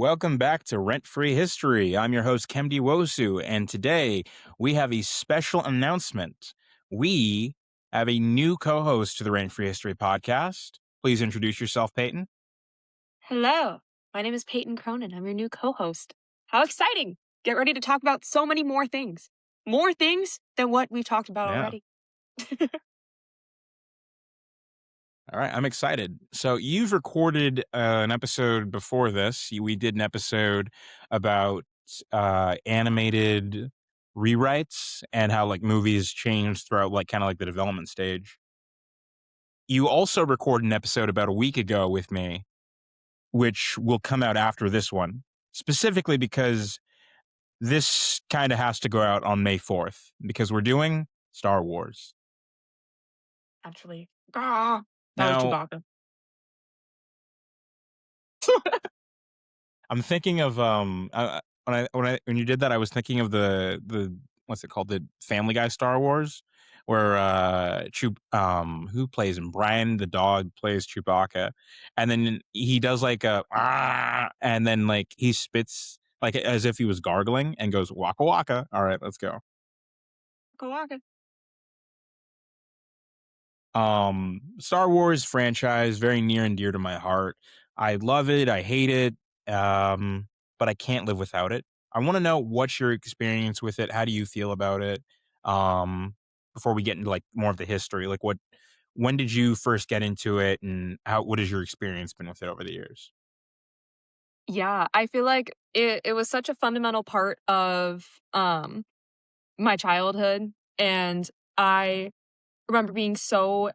Welcome back to Rent Free History. I'm your host, Kemdi Wosu, and today we have a special announcement. We have a new co host to the Rent Free History podcast. Please introduce yourself, Peyton. Hello, my name is Peyton Cronin. I'm your new co host. How exciting! Get ready to talk about so many more things. More things than what we've talked about Yeah. already. All right. I'm excited. So, you've recorded an episode before this. We did an episode about animated rewrites and how like movies changed throughout like kind of like the development stage. You also recorded an episode about a week ago with me, which will come out after this one, specifically because this kind of has to go out on May 4th because we're doing Star Wars. Actually, that was Now, Chewbacca. I'm thinking of when you did that, I was thinking of the what's it called, the Family Guy Star Wars, where who plays him? Brian the dog plays Chewbacca, and then he does like a and then like he spits like as if he was gargling and goes waka waka. All right, let's go. Chewbacca. Star Wars franchise, very near and dear to my heart. I love it. I hate it. But I can't live without it. I want to know what's your experience with it. How do you feel about it? Before we get into like more of the history, like when did you first get into it and what has your experience been with it over the years? Yeah, I feel like it was such a fundamental part of my childhood. And I remember being so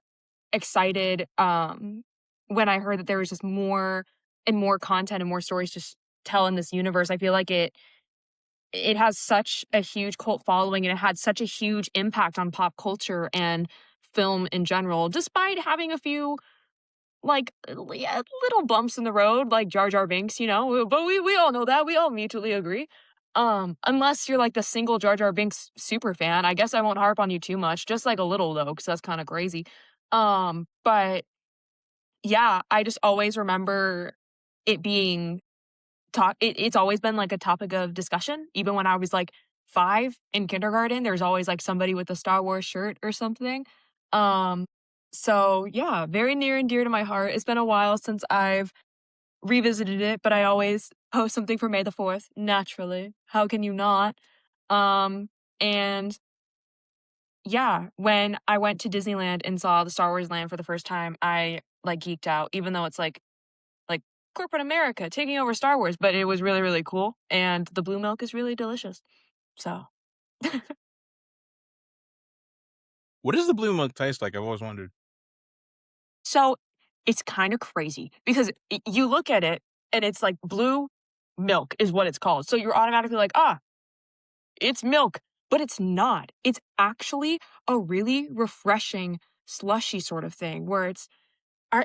excited when I heard that there was just more and more content and more stories to tell in this universe. I feel like it has such a huge cult following, and it had such a huge impact on pop culture and film in general, despite having a few like little bumps in the road, like Jar Jar Binks, but we all know that. We all mutually agree. Unless you're like the single Jar Jar Binks super fan, I guess I won't harp on you too much, just like a little though, because that's kind of crazy. But yeah, I just always remember it being it's always been like a topic of discussion. Even when I was like 5 in kindergarten, there's always like somebody with a Star Wars shirt or something. Um, so yeah, very near and dear to my heart. It's been a while since I've revisited it, but I always post something for May the 4th, naturally. How can you not? And yeah, when I went to Disneyland and saw the Star Wars land for the first time, I like geeked out, even though it's like corporate America taking over Star Wars, but it was really, really cool. And the blue milk is really delicious. So, What does the blue milk taste like? I've always wondered. so it's kind of crazy because you look at it and it's like blue milk is what it's called. So you're automatically like, it's milk, but it's not. It's actually a really refreshing slushy sort of thing where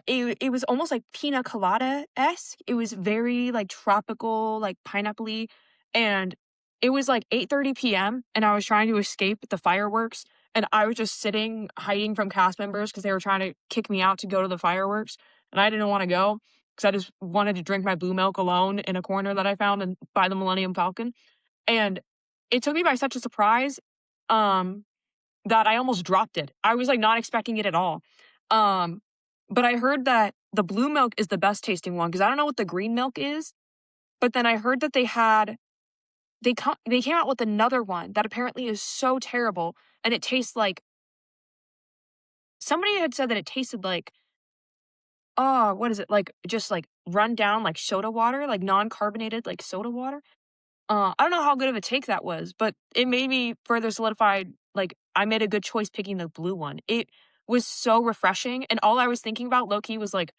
it was almost like pina colada-esque. It was very, like, tropical, like, pineapple-y, and it was, like, 8:30 PM, and I was trying to escape the fireworks, and I was just sitting, hiding from cast members because they were trying to kick me out to go to the fireworks, and I didn't wanna go because I just wanted to drink my blue milk alone in a corner that I found and by the Millennium Falcon, and it took me by such a surprise, um that I almost dropped it. I was, like, not expecting it at all. Um, but I heard that the blue milk is the best tasting one because I don't know what the green milk is, but then I heard that they came out with another one that apparently is so terrible, and it tastes like somebody had said that it tasted like, oh, what is it? Like, just, like, run down, like, soda water, like, non-carbonated, like, soda water? I don't know how good of a take that was, but it made me further solidified, like, I made a good choice picking the blue one. It was so refreshing, and all I was thinking about low-key was, like,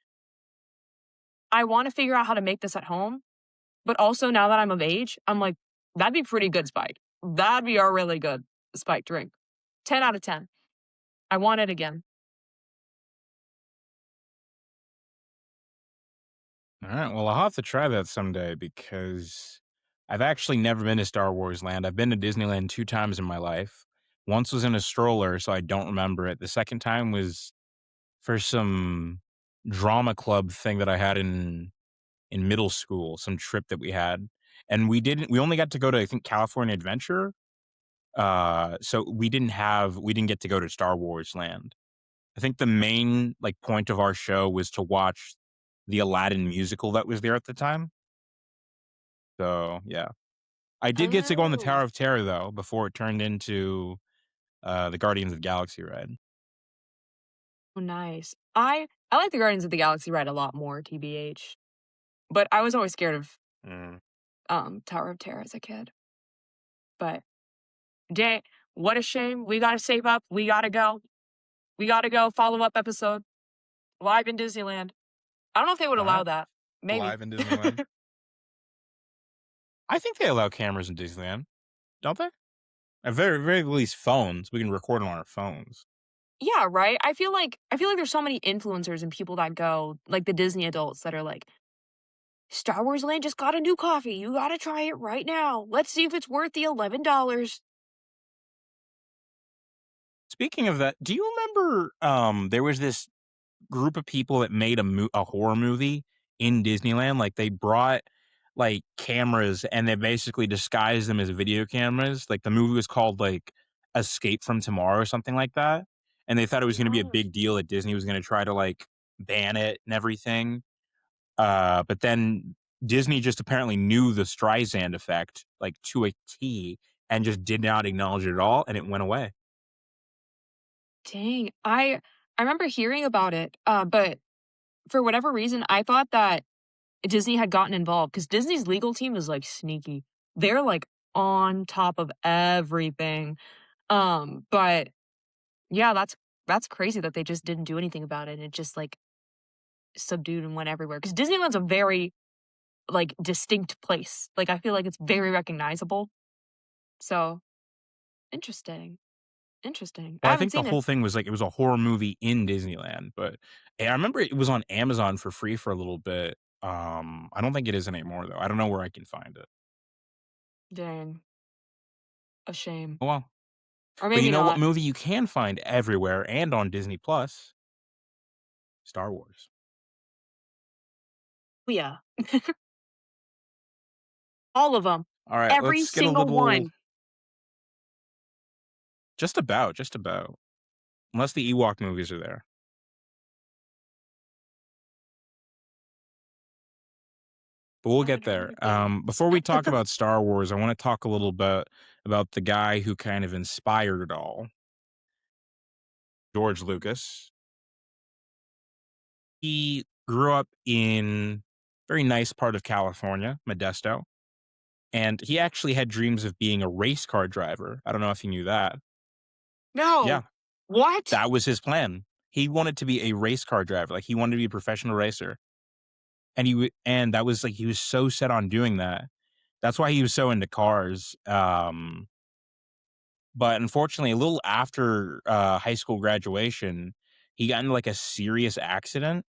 I wanna figure out how to make this at home, but also now that I'm of age, I'm like, "That'd be pretty good spiked. That'd be a really good spiked drink." 10 out of 10. I want it again. All right. Well, I'll have to try that someday because I've actually never been to Star Wars Land. I've been to Disneyland 2 times in my life. Once was in a stroller, so I don't remember it. The second time was for some drama club thing that I had in in middle school, some trip that we had, and we only got to go to, I think, California Adventure. So we didn't get to go to Star Wars Land. I think the main like point of our show was to watch the Aladdin musical that was there at the time. So yeah, I did get to go on the Oh, Tower of Terror though before it turned into the Guardians of the Galaxy ride. nice. I like the Guardians of the Galaxy ride a lot more, TBH. But I was always scared of Mm. Tower of Terror as a kid. But dang, what a shame. We gotta save up. We gotta go. We gotta go. Follow-up episode live in Disneyland. I don't know if they would All allow right, that. Maybe. live in Disneyland. I think they allow cameras in Disneyland, don't they? At very least, phones. We can record on our phones. Yeah, right? I feel like there's so many influencers and people that go, like the Disney adults that are like, "Star Wars Land just got a new coffee. You gotta try it right now. Let's see if it's worth the $11." Speaking of that, do you remember there was this group of people that made a horror movie in Disneyland? Like they brought like cameras and they basically disguised them as video cameras. Like the movie was called like Escape from Tomorrow or something like that. And they thought it was going to be a No. big deal that Disney was going to try to like ban it and everything. But then Disney just apparently knew the Streisand effect like to a T and just did not acknowledge it at all, and it went away. Dang. I remember hearing about it, but for whatever reason, I thought that Disney had gotten involved because Disney's legal team is, like, sneaky. They're, like, on top of everything. But yeah, that's crazy that they just didn't do anything about it, and it just, like, subdued and went everywhere. Because Disneyland's a very, like, distinct place. Like, I feel like it's very recognizable. So, interesting, interesting. I Well, I haven't think the seen it. whole thing was like it was a horror movie in Disneyland, but I remember it was on Amazon for free for a little bit. I don't think it is anymore though. I don't know where I can find it. Dang, a shame. Oh well. Or But you maybe know what not. movie you can find everywhere and on Disney Plus? Star Wars. Yeah. All of them. All right, Every let's get a single little one. just about. Unless the Ewok movies are there. But we'll I get haven't heard there. anything. Before we talk about Star Wars, I want to talk a little bit about the guy who kind of inspired it all, George Lucas. He grew up in very nice part of California, Modesto, and he actually had dreams of being a race car driver. I don't know if you knew that. Yeah, No. What? that was his plan. He wanted to be a race car driver, like he wanted to be a professional racer. And and that was like he was so set on doing that. That's why he was so into cars. But unfortunately, a little after high school graduation, he got into like a serious accident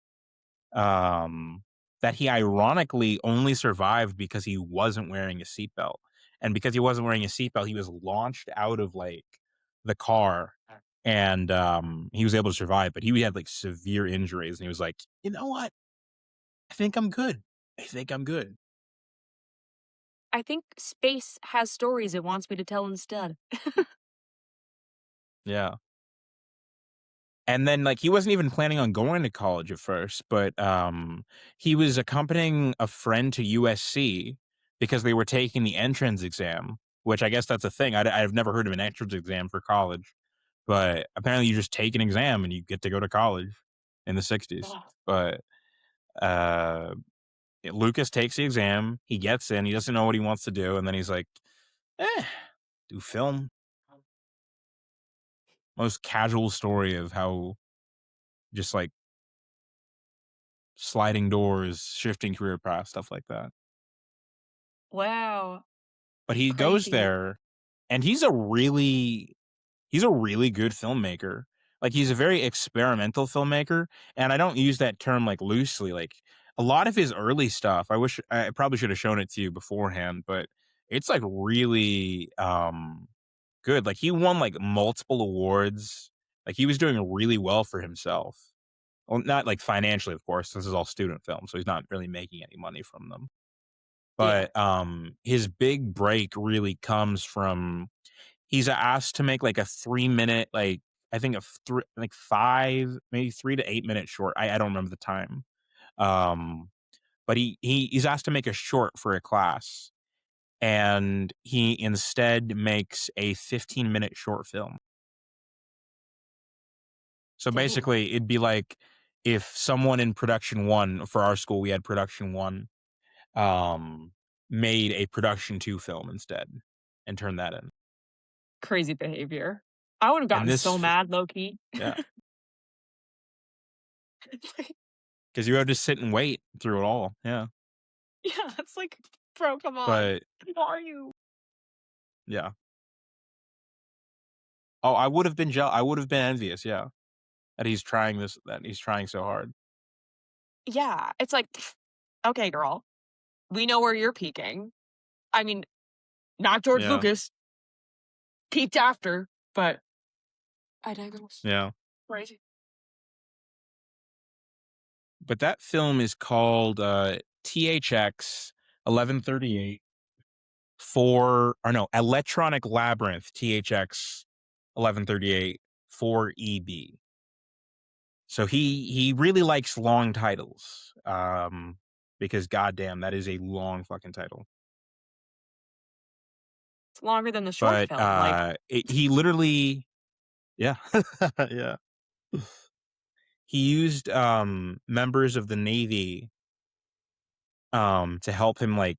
um, that he ironically only survived because he wasn't wearing a seatbelt. And because he wasn't wearing a seatbelt, he was launched out of like the car and he was able to survive, but he had like severe injuries. And he was like, you know what? I think I'm good. I think I'm good. I think space has stories it wants me to tell instead. Yeah. And then, like, he wasn't even planning on going to college at first, but, he was accompanying a friend to USC because they were taking the entrance exam, which I guess that's a thing. I've never heard of an entrance exam for college, but apparently you just take an exam and you get to go to college in the '60s. Ugh. But, uh, Lucas takes the exam, he gets in, he doesn't know what he wants to do, and then he's like, "Eh, do film." Most casual story of how just, like, sliding doors, shifting career paths, stuff like that. Wow. But he goes Crazy. there and he's a really good filmmaker. Like he's a very experimental filmmaker, and I don't use that term like loosely. Like a lot of his early stuff, I wish I probably should have shown it to you beforehand, but it's like really good. Like he won like multiple awards. Like he was doing really well for himself. Well, not like financially, of course. This is all student film, so he's not really making any money from them. Yeah. But his big break really comes from he's asked to make like a 3 minute, like I think like five, maybe 3 to 8 minute short. I don't remember the time. Um, but he's asked to make a short for a class, and he instead makes a 15-minute short film. So Dang. basically, it'd be like if someone in production one for our school, we had production one, um, made a production two film instead and turned that in. Crazy behavior. I would have And gotten so this, mad, low key. yeah, because you have to sit and wait through it all. Yeah, Yeah, it's like, bro, come on. but Who are you? yeah. Oh, I would have been I would have been envious. Yeah, that he's trying this. That he's trying so hard. Yeah, it's like, okay, girl, we know where you're peaking. I mean, not George Yeah, Lucas peaked after, but I digress. yeah. Crazy. But that film is called THX 1138 for, or no, Electronic Labyrinth THX 1138 for EB. So he really likes long titles. Because goddamn, that is a long fucking title. It's longer than the short But film. Like, he literally, yeah, yeah. He used members of the Navy to help him, like,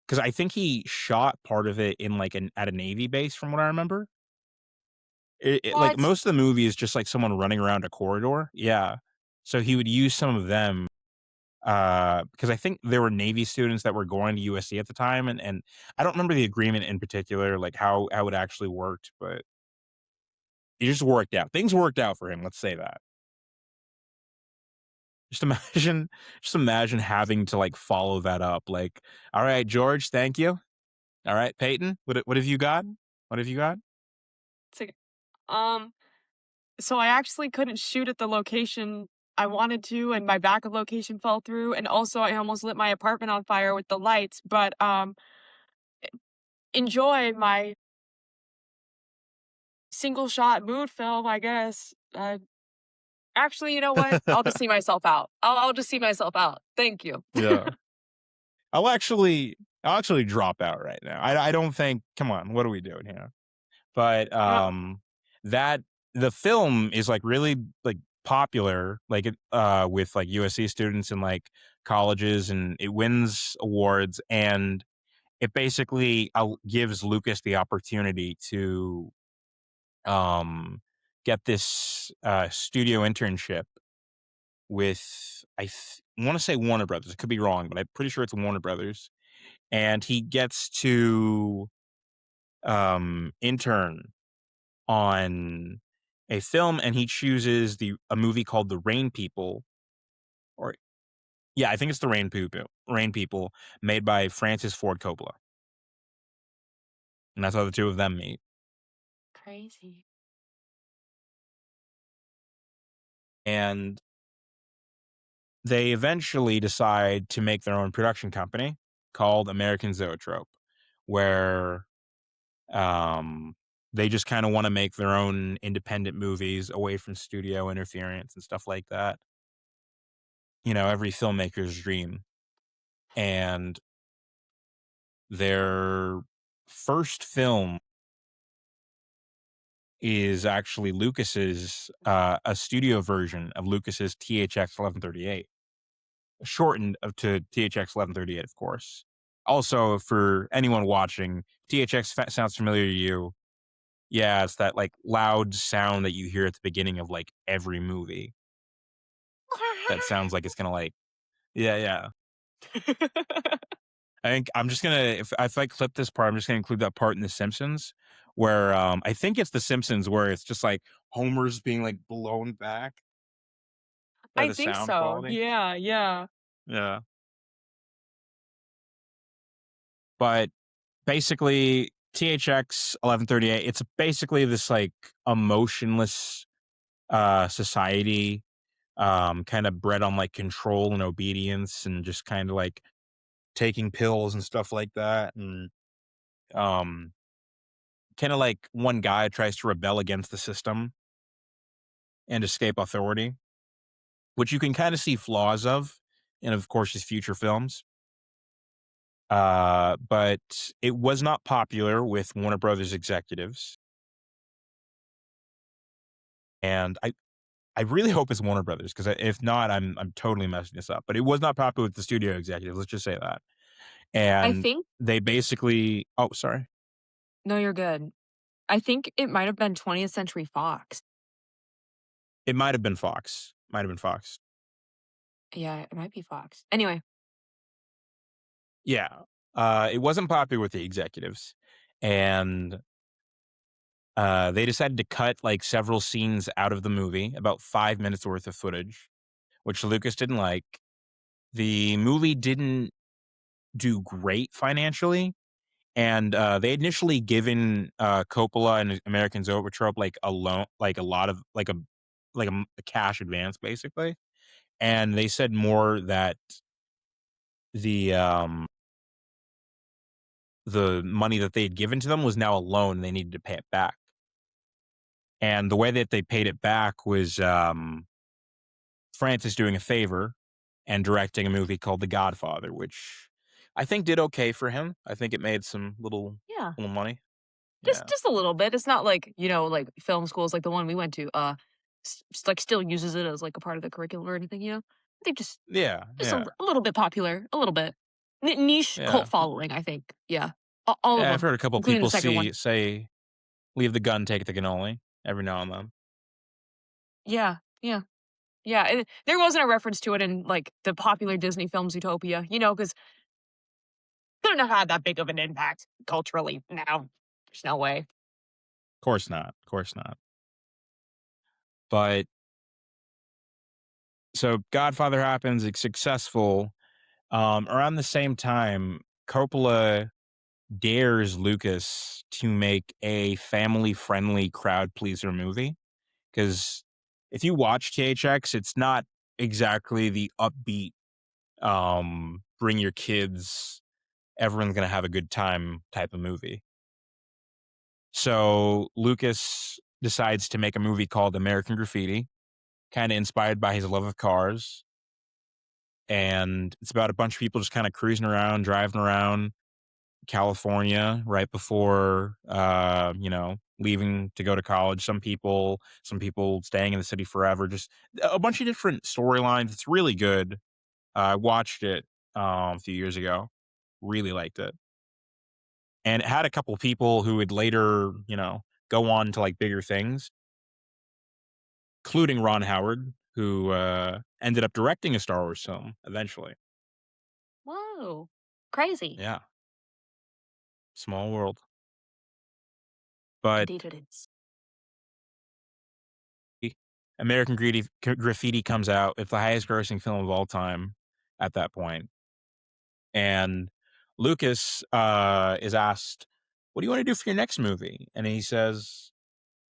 because I think he shot part of it in like an at a Navy base from what I remember. Like what? most of the movie is just like someone running around a corridor. Yeah. So he would use some of them because I think there were Navy students that were going to USC at the time, and I don't remember the agreement in particular, like how it actually worked, but it just worked out. Things worked out for him. Let's say that. Just imagine, just imagine having to like follow that up. Like, all right, George, thank you. All right, Peyton, what have you got? What have you got? It's like, um, so I actually couldn't shoot at the location I wanted to, and my backup location fell through, and also I almost lit my apartment on fire with the lights, but, enjoy my single shot mood film, I guess. Actually, you know what? I'll just see myself out. I'll just see myself out. Thank you. Yeah. I'll actually I'll actually drop out right now. I don't think, come on, what are we doing here? But Uh, that the film is like really like popular, like with like USC students and like colleges, and it wins awards, and it basically gives Lucas the opportunity to um get this studio internship with want to say Warner Brothers. I could be wrong, but I'm pretty sure it's Warner Brothers, and he gets to intern on a film, and he chooses a movie called The Rain People, or yeah, I think it's The Rain People, made by Francis Ford Coppola, and that's how the two of them meet. Crazy. And they eventually decide to make their own production company called American Zoetrope, where um, they just kind of want to make their own independent movies away from studio interference and stuff like that. You know, every filmmaker's dream. And their first film is actually Lucas's a studio version of Lucas's THX 1138, shortened to THX 1138, of course. Also, for anyone watching, THX sounds familiar to you. Yeah, it's that like loud sound that you hear at the beginning of like every movie. That sounds like it's gonna like, yeah, yeah. I think I'm just gonna, if I clip this part, I'm just gonna include that part in The Simpsons where I think it's The Simpsons where it's just like Homer's being like blown back by I the think sound so. quality. Yeah, yeah. Yeah. But basically THX 1138, it's basically this like emotionless society kind of bred on like control and obedience and just kind of like taking pills and stuff like that. And um, kind of like one guy tries to rebel against the system and escape authority, which you can kind of see flaws of in, of course, his future films. But it was not popular with Warner Brothers executives, and I really hope it's Warner Brothers because if not, I'm totally messing this up. But it was not popular with the studio executives. Let's just say that. I And think they basically, oh, sorry, no, you're good. I think it might have been 20th Century Fox. it might have been Fox, might have been Fox. Yeah, it might be Fox. Anyway, Yeah, it wasn't popular with the executives, and they decided to cut like several scenes out of the movie, about 5 minutes worth of footage, which Lucas didn't like. The movie didn't do great financially, and they initially given Coppola and American Zoetrope like a loan, like a lot of a cash advance basically, and they said more that the um the money that they had given to them was now a loan and they needed to pay it back. And the way that they paid it back was Francis doing a favor and directing a movie called The Godfather, which I think did okay for him. I think it made some yeah, little money. just Yeah. just a little bit. It's not like, like film schools like the one we went to, like still uses it as like a part of the curriculum or anything, I think Yeah, just yeah, a little bit popular, a little bit. Niche yeah. cult following, I think. Yeah. All of Yeah, I've them, heard a couple including the people second one. say, "Leave the gun, take the cannoli," every now and then. Yeah, yeah, yeah, and there wasn't a reference to it in, like, the popular Disney film Zootopia, because couldn't have had that big of an impact culturally now. There's no way. Course not, course not. But so Godfather happens, it's successful. Around the same time, Coppola dares Lucas to make a family-friendly crowd pleaser movie. Because if you watch THX, it's not exactly the upbeat, bring your kids, everyone's gonna have a good time type of movie. So Lucas decides to make a movie called American Graffiti, kind of inspired by his love of cars. And it's about a bunch of people just kind of cruising around, driving around California right before, leaving to go to college. Some people staying in the city forever. Just a bunch of different storylines. It's really good. I watched it a few years ago. Really liked it, and it had a couple people who would later, go on to like bigger things, including Ron Howard, who ended up directing a Star Wars film eventually. Whoa. Crazy. Yeah, small world. But Indeed it is. Graffiti comes out. It's the highest grossing film of all time at that point. And Lucas is asked, "What do you want to do for your next movie?" And he says,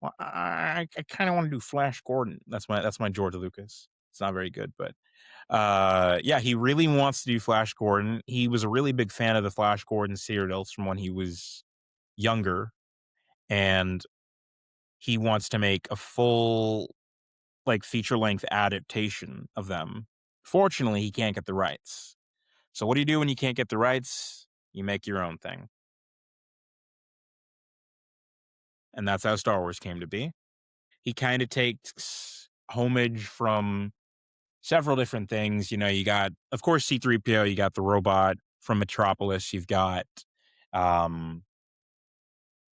"Well, I kind of want to do Flash Gordon." That's my George Lucas. It's not very good, but yeah, he really wants to do Flash Gordon. He was a really big fan of the Flash Gordon serials from when he was younger, and he wants to make a full like feature length adaptation of them. Fortunately, he can't get the rights. So what do you do when you can't get the rights? You make your own thing. And that's how Star Wars came to be. He kind of takes homage from several different things. You got, of course, C3PO, you got the robot from Metropolis, you've got um,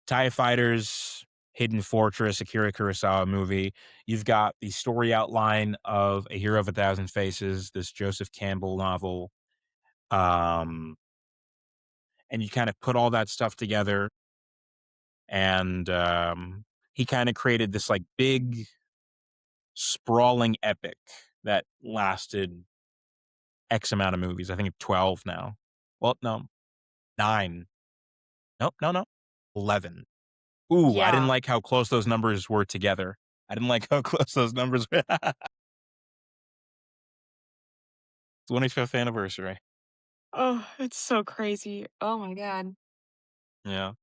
TIE Fighters, Hidden Fortress, Akira Kurosawa movie. You've got the story outline of A Hero of a Thousand Faces, this Joseph Campbell novel. Um, and you kind of put all that stuff together, and he kind of created this like big, sprawling epic that lasted X amount of movies. I think 12 now. Well, no, nine. Nope, no. 11. Ooh, I didn't Yeah. like how close those numbers were together. I didn't like how close those numbers were. 25th anniversary. Oh, it's so crazy. Oh my god. Yeah.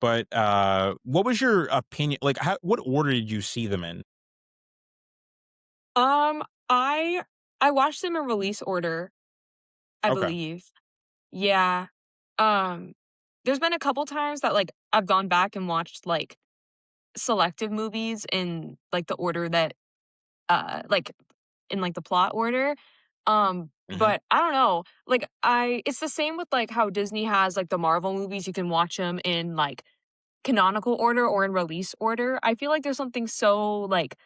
But, what was your opinion like, what order did you see them in? Um, I I watched them in release order, I Okay. believe. Yeah. Um, there's been a couple times that, like, I've gone back and watched, like, selective movies in, like, the order that, like, in, like, the plot order. Mhm. But I don't know, like, I it's the same with, like, how Disney has, like, the Marvel movies, you can watch them in, like, canonical order or in release order. I feel like there's something so, like,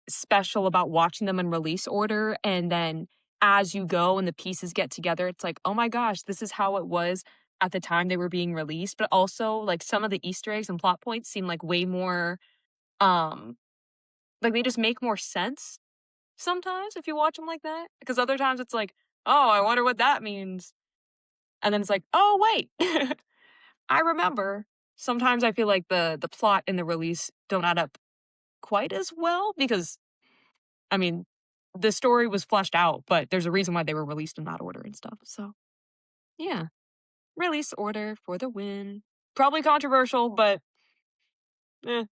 special about watching them in release order, and then as you go and the pieces get together, it's like, "Oh my gosh, this is how it was at the time they were being released," but also, like, some of the Easter eggs and plot points seem like way more, um like, they just make more sense sometimes if you watch them like that, because other times it's like, "Oh, I wonder what that means," and then it's like, "Oh, wait, I remember." Sometimes I feel like the plot and the release don't add up quite as well because I mean, the story was fleshed out, but there's a reason why they were released in that order and stuff. So, yeah, release order for the win. Probably controversial, but eh.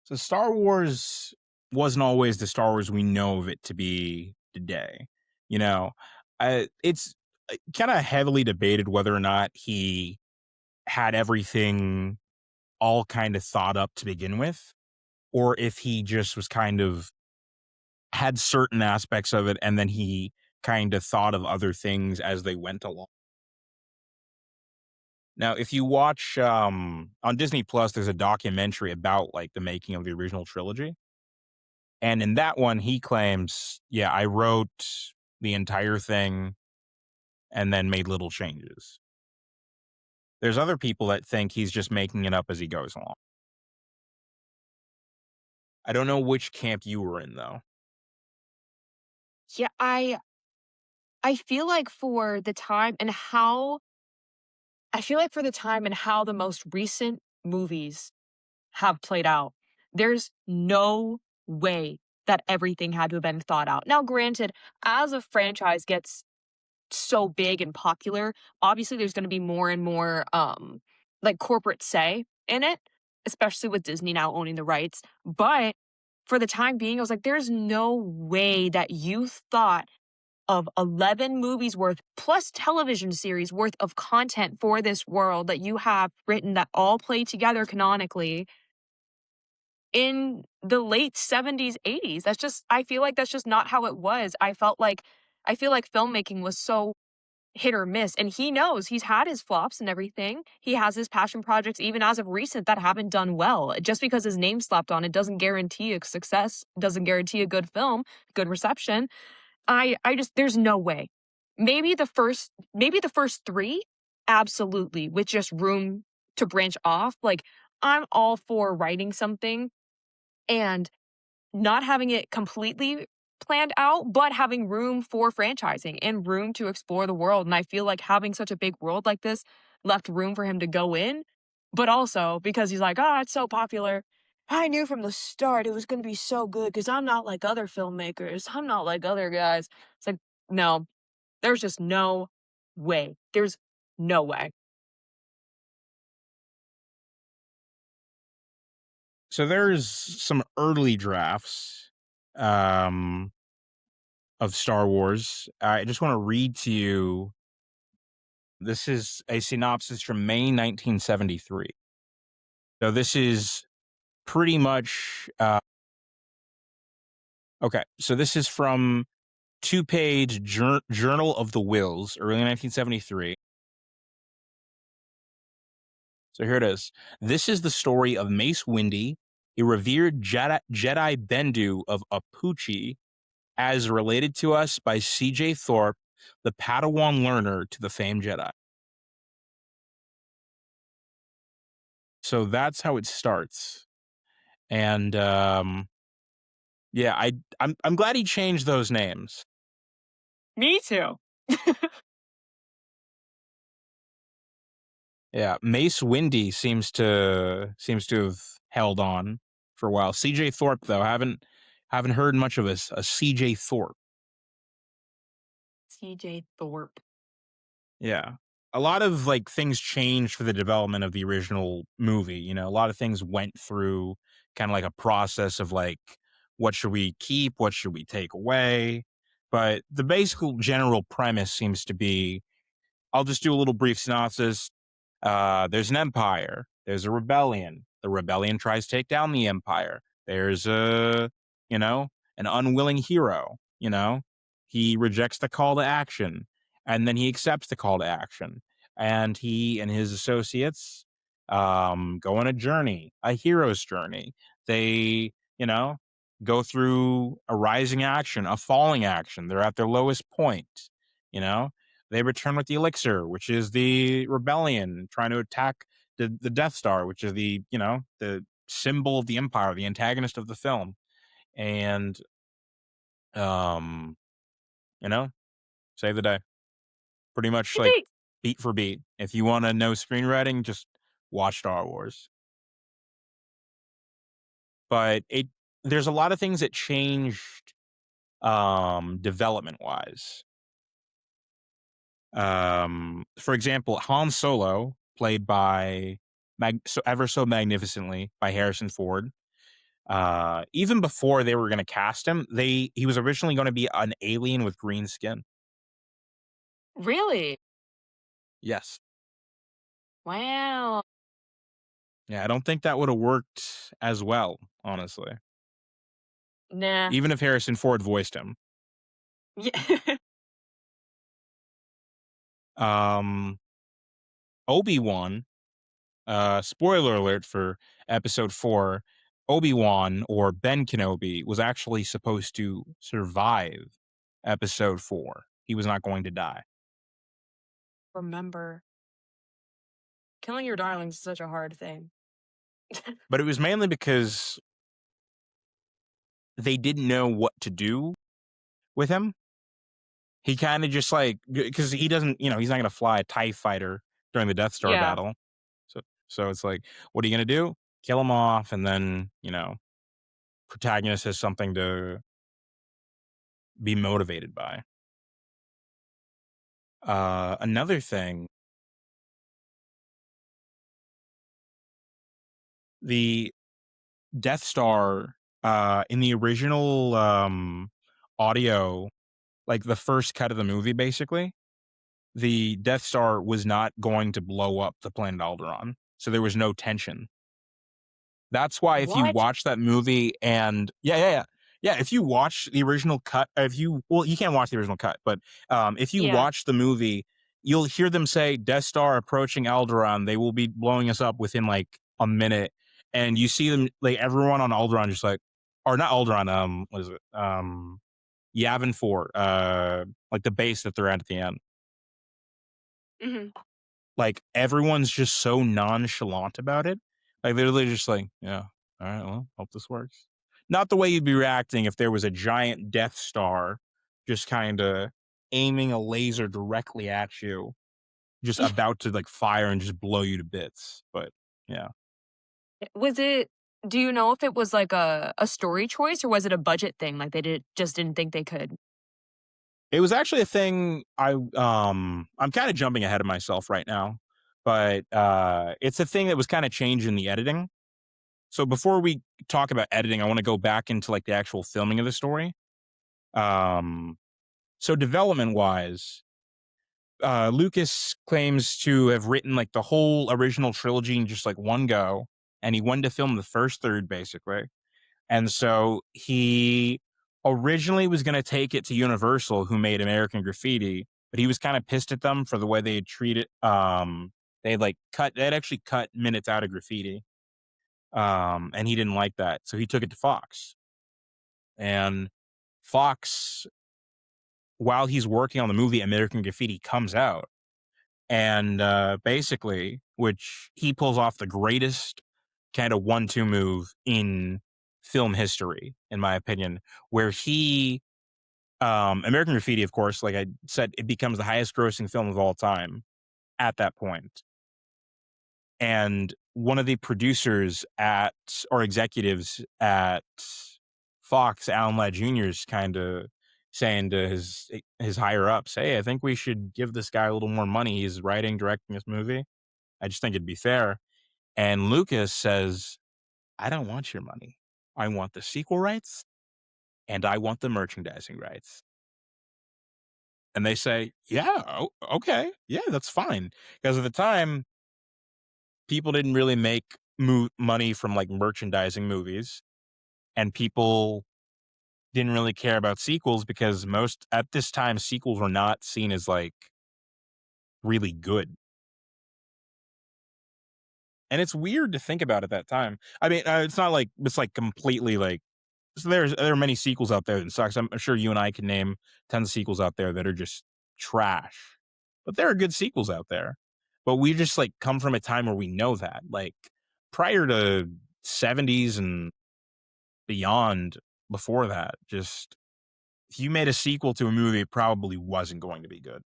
So Star Wars wasn't always the Star Wars we know of it to be today. You know, it's kind of heavily debated whether or not he had everything all kind of thought up to begin with, or if he just was kind of had certain aspects of it and then he kind of thought of other things as they went along. Now, if you watch on Disney Plus, there's a documentary about like the making of the original trilogy. And in that one, he claims, yeah, I wrote the entire thing and then made little changes. There's other people that think he's just making it up as he goes along. I don't know which camp you were in though. Yeah, I feel like for the time and how I feel like for the time and how the most recent movies have played out, there's no way that everything had to have been thought out. Now, granted, as a franchise gets so big and popular, obviously there's gonna be more and more, like, corporate say in it, especially with Disney now owning the rights, but for the time being, I was like, "There's no way that you thought of 11 movies worth plus television series worth of content for this world that you have written that all play together canonically in the late '70s, '80s." That's just I feel like that's just not how it was. I feel like filmmaking was so hit or miss, and he knows he's had his flops and everything. He has his passion projects even as of recent that haven't done well. Just because his name slapped on it doesn't guarantee a success, doesn't guarantee a good film, good reception. I just there's no way. Maybe the first 3, absolutely, with just room to branch off. Like, I'm all for writing something and not having it completely planned out, but having room for franchising and room to explore the world, and I feel like having such a big world like this left room for him to go in, but also because he's like, "Ah, it's so popular. I knew from the start it was gonna be so good because 'cause I'm not like other filmmakers. I'm not like other guys." It's like, no, there's just no way. There's no way. So there's some early drafts um, of Star Wars. I just want to read to you. This is a synopsis from May 1973. So this is pretty much okay. So this is from two-page Journal of the Wills, early 1973. So here it is. This is the story of Mace Windy, a revered Jedi Bendu of Apuchi, as related to us by C.J. Thorpe, the Padawan learner to the famed Jedi. So that's how it starts. And yeah, I'm glad he changed those names. Me too. Yeah, Mace Windy seems to have held on. for a while. CJ Thorpe, though, haven't heard much of a CJ Thorpe. CJ Thorpe. Yeah. A lot of like things changed for the development of the original movie. You know, a lot of things went through kind of like a process of like, what should we keep? What should we take away? But the basic general premise seems to be, I'll just do a little brief synopsis. There's an empire. There's a rebellion. The rebellion tries to take down the empire. There's you know, an unwilling hero. You know, he rejects the call to action, and then he accepts the call to action, and he and his associates go on a journey, a hero's journey. They, you know, go through a rising action, a falling action. They're at their lowest point. You know, they return with the elixir, which is the rebellion trying to attack the Death Star, which is the, you know, the symbol of the Empire, the antagonist of the film. And um, you know, save the day. Pretty much like Indeed. beat for beat. If you want to know screenwriting, just watch Star Wars. But it there's a lot of things that changed development wise. For example, Han Solo, played by ever so magnificently by Harrison Ford. Even before they were going to cast him, he was originally going to be an alien with green skin. Really? Yes. Wow. Yeah, I don't think that would have worked as well, honestly. Nah. Even if Harrison Ford voiced him. Yeah. Um, Obi-Wan, spoiler alert for episode 4, Obi-Wan or Ben Kenobi was actually supposed to survive episode 4. He was not going to die. Remember, killing your darlings is such a hard thing. But it was mainly because they didn't know what to do with him. He kind of just like, because he doesn't, you know, he's not going to fly a TIE fighter during the Death Star Yeah. battle. So it's like, what are you going to do? Kill him off, and then, you know, protagonist has something to be motivated by. Another thing, the Death Star in the original audio, like the first cut of the movie, basically, the Death Star was not going to blow up the planet Alderaan, so there was no tension. That's why if you What? watch that movie and yeah, if you watch the original cut, if you well, you can't watch the original cut, but if you Yeah. watch the movie, you'll hear them say Death Star approaching Alderaan. They will be blowing us up within like a minute, and you see them like everyone on Alderaan just like, or not Alderaan, what is it? Yavin 4, like the base that they're at the end. Mhm. Like everyone's just so nonchalant about it. Like they're literally just like, yeah, all right, well, hope this works. Not the way you'd be reacting if there was a giant Death Star just kind of aiming a laser directly at you, just about to like fire and just blow you to bits. But yeah, Was it do you know if it was like a story choice or was it a budget thing? Like they didn't think they could? it was actually a thing. I'm kind of jumping ahead of myself right now, but it's a thing that was kind of changed in the editing. So before we talk about editing, I want to go back into like the actual filming of the story. Um, so development wise, Lucas claims to have written like the whole original trilogy in just like one go, and he wanted to film the first third basically. And so he originally was going to take it to Universal, who made American Graffiti, but he was kind of pissed at them for the way they had treated. They'd actually cut minutes out of Graffiti, and he didn't like that, so he took it to Fox. And Fox, while he's working on the movie, American Graffiti comes out, and basically, which he pulls off the greatest kind of 1-2 move in film history, in my opinion, where he, American Graffiti, of course, like I said, it becomes the highest grossing film of all time at that point. And one of the producers at or executives at Fox, Alan Ladd Jr. is kind of saying to his higher ups, "Hey, I think we should give this guy a little more money. He's writing, directing this movie. I just think it'd be fair." And Lucas says, "I don't want your money. I want the sequel rights and I want the merchandising rights." And they say, "Yeah, okay. Yeah, that's fine." Because at the time, people didn't really make money from like merchandising movies, and people didn't really care about sequels because most at this time sequels were not seen as like really good. And it's weird to think about at that time. I mean, it's not like it's like completely like so there are many sequels out there that sucks. I'm sure you and I can name tons of sequels out there that are just trash. But there are good sequels out there. But we just like come from a time where we know that. Like prior to 70s and beyond before that, just if you made a sequel to a movie, it probably wasn't going to be good.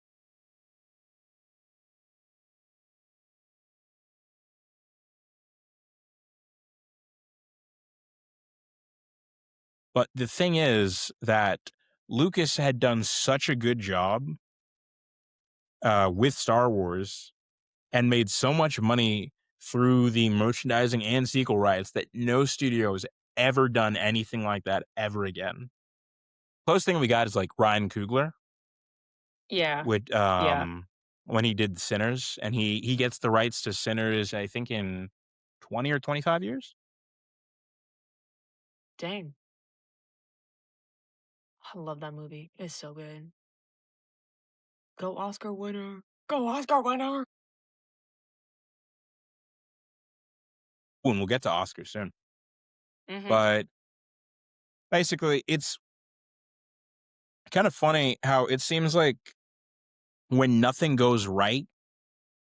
But the thing is that Lucas had done such a good job with Star Wars and made so much money through the merchandising and sequel rights that no studio has ever done anything like that ever again. Closest thing we got is like Ryan Coogler Yeah. with Yeah. when he did Sinners, and he gets the rights to Sinners, I think in 20 or 25 years. Dang. I love that movie. It's so good. Go Oscar winner. Go Oscar winner. Ooh, and we'll get to Oscar soon. Mhm. But basically, it's kind of funny how it seems like when nothing goes right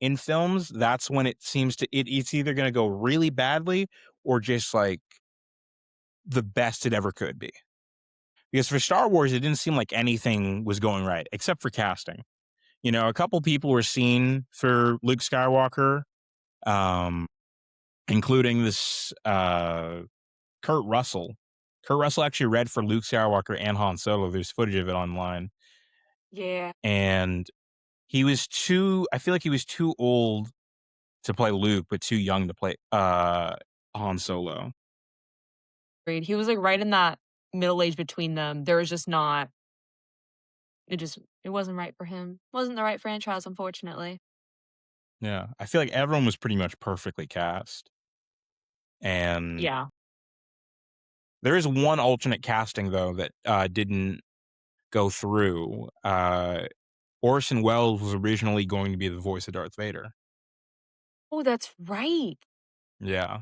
in films, that's when it seems to it's either going to go really badly or just like the best it ever could be. Because for Star Wars, it didn't seem like anything was going right except for casting. You know, a couple people were seen for Luke Skywalker, um, including this Kurt Russell. Kurt Russell actually read for Luke Skywalker and Han Solo. There's footage of it online, Yeah. and I feel like he was too old to play Luke, but too young to play Han Solo. Agreed. He was, like, right in that middle age between them. There was just not it wasn't right for him. Wasn't the right franchise, unfortunately. Yeah, I feel like everyone was pretty much perfectly cast, and Yeah. there is one alternate casting though that didn't go through. Orson Welles was originally going to be the voice of Darth Vader. Oh, that's right. Yeah,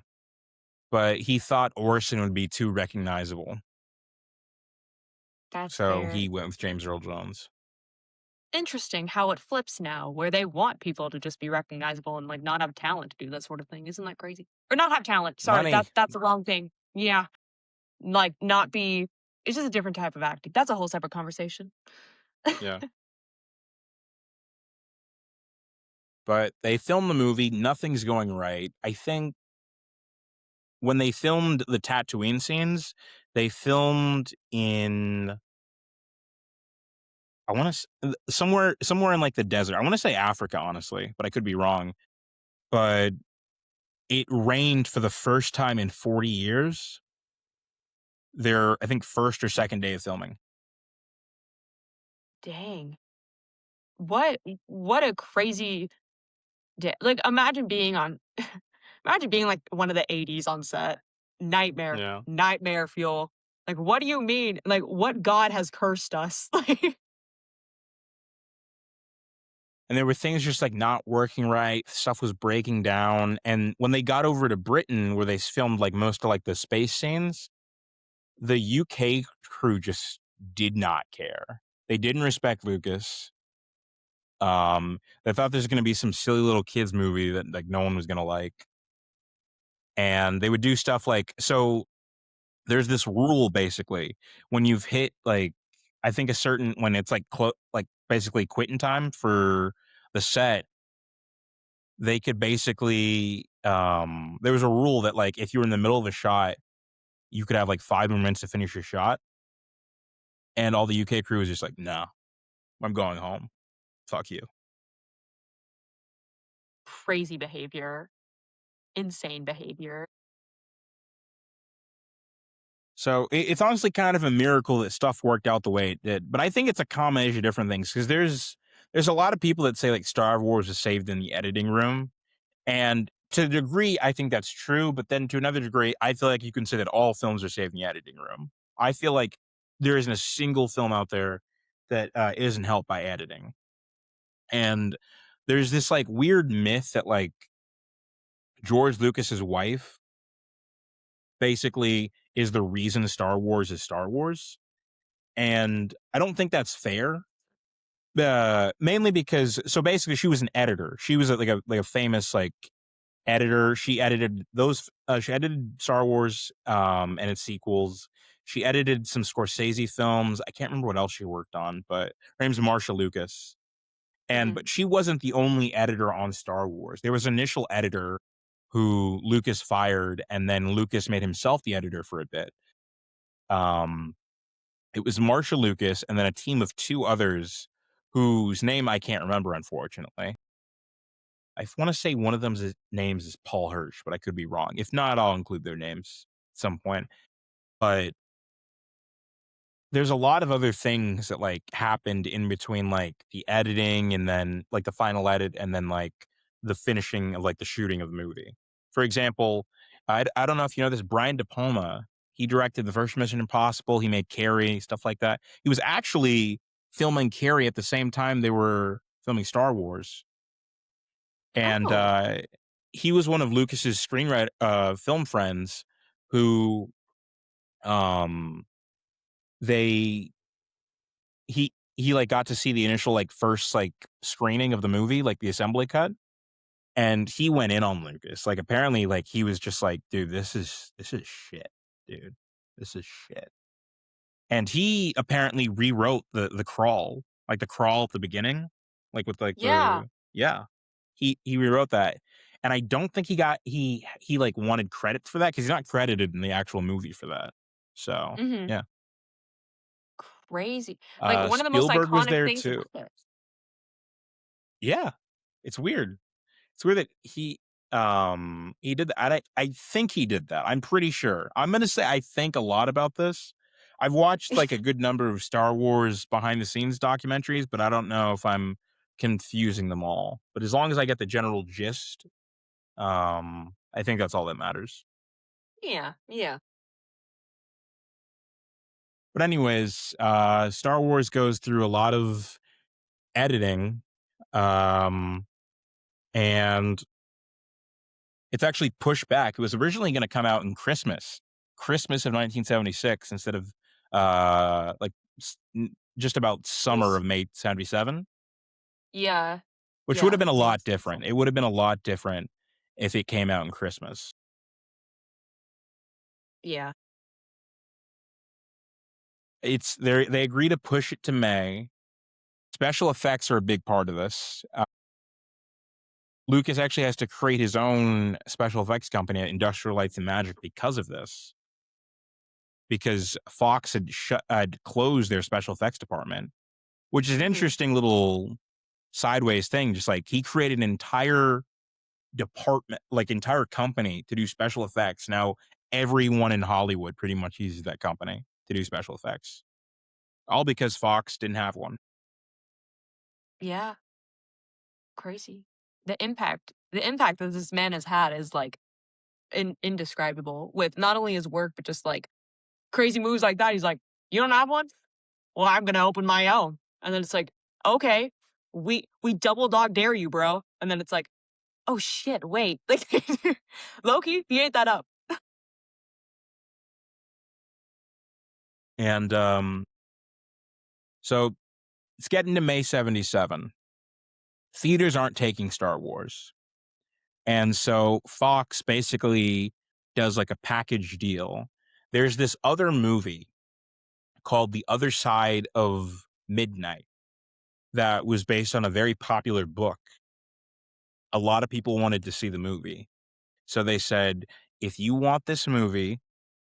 but he thought Orson would be too recognizable, That's so fair. he went with James Earl Jones. Interesting how it flips now, where they want people to just be recognizable and, like, not have talent to do that sort of thing. Isn't that crazy? Or not have talent, sorry, Money, that's the wrong thing. Yeah. Like, not be it's just a different type of acting. That's a whole separate conversation. yeah. But they filmed the movie, nothing's going right. I think when they filmed the Tatooine scenes, they filmed in I want to somewhere in like the desert. I want to say Africa, honestly, but I could be wrong. But it rained for the first time in 40 years. Their I think first or second day of filming. Dang. What a crazy day. Like, imagine being on imagine being, like, one of the 80s on set. Nightmare. Yeah. Nightmare fuel. Like, what do you mean? Like, what god has cursed us? Like And there were things just like not working right. Stuff was breaking down. And when they got over to Britain, where they filmed like most of like the space scenes, the UK crew just did not care. They didn't respect Lucas. They thought this was going to be some silly little kids movie that like no one was going to like. And they would do stuff like so. There's this rule basically when you've hit like I think a certain when it's like like basically quitting time for the set, they could basically there was a rule that like if you were in the middle of a shot, you could have like 5 more minutes to finish your shot, and all the UK crew was just like, "No, I'm going home. Fuck you." Crazy behavior, insane behavior. So it's honestly kind of a miracle that stuff worked out the way it did. But I think it's a combination of different things because there's a lot of people that say like Star Wars is saved in the editing room, and to a degree, I think that's true. But then to another degree, I feel like you can say that all films are saved in the editing room. I feel like there isn't a single film out there that isn't helped by editing, and there's this like weird myth that like George Lucas's wife basically is the reason Star Wars is Star Wars. And I don't think that's fair. Mainly because so basically she was an editor. She was like a famous like editor. She edited those she edited Star Wars and its sequels. She edited some Scorsese films. I can't remember what else she worked on, but her name's Marsha Lucas. And Mhm. but she wasn't the only editor on Star Wars. There was an initial editor who Lucas fired, and then Lucas made himself the editor for a bit. Um It was Marsha Lucas and then a team of 2 others whose name I can't remember, unfortunately. I wanna say one of them's names is Paul Hirsch, but I could be wrong. If not, I'll include their names at some point. But there's a lot of other things that, like, happened in between, like, the editing and then, like, the final edit and then, like, the finishing of, like, the shooting of the movie. For example, I don't know if you know this, Brian De Palma, he directed the first Mission Impossible, he made Carrie, stuff like that. He was actually filming Carrie at the same time they were filming Star Wars, and, Oh. he was one of Lucas's film friends who, um, they he, like, got to see the initial, like, first, like, screening of the movie, like, the assembly cut, and he went in on Lucas. Like, apparently, like, he was just like, "Dude, this is shit, dude. This is shit." And he apparently rewrote the crawl, like, the crawl at the beginning, like, with, like, Yeah. the yeah. He rewrote that, and I don't think he, like, wanted credit for that because he's not credited in the actual movie for that. So, Mhm. yeah. Crazy. Like, one of the most Spielberg was iconic there things too. about it. Yeah. It's weird. It's weird that he did that. I think he did that. I'm pretty sure. I'm gonna say I think a lot about this. I've watched like a good number of Star Wars behind the scenes documentaries, but I don't know if I'm confusing them all. But as long as I get the general gist, I think that's all that matters. Yeah, yeah. But anyways, Star Wars goes through a lot of editing, um, and it's actually pushed back. It was originally gonna come out in Christmas of 1976 instead of, like, just about summer Was of May '77, yeah. which would have Yeah, been a lot makes different. sense. It would have been a lot different if it came out in Christmas. Yeah. They agree to push it to May. Special effects are a big part of this. Lucas actually has to create his own special effects company at Industrial Lights and Magic because of this, because Fox had closed their special effects department. Which is an Mhm. interesting little sideways thing, just, like, he created an entire department, like, entire company to do special effects. Now everyone in Hollywood pretty much uses that company to do special effects, all because Fox didn't have one. Yeah, crazy. The impact that this man has had is, like, indescribable with not only his work, but just, like, crazy moves like that. He's like, "You don't have one? Well, I'm gonna open my own." And then it's like, "Okay, we double dog dare you, bro." And then it's like, "Oh shit, wait." Like, Loki, he ate that up. And, so it's getting to May '77. Theaters aren't taking Star Wars, and so Fox basically does, like, a package deal. There's this other movie called The Other Side of Midnight that was based on a very popular book. A lot of people wanted to see the movie. So they said, if you want this movie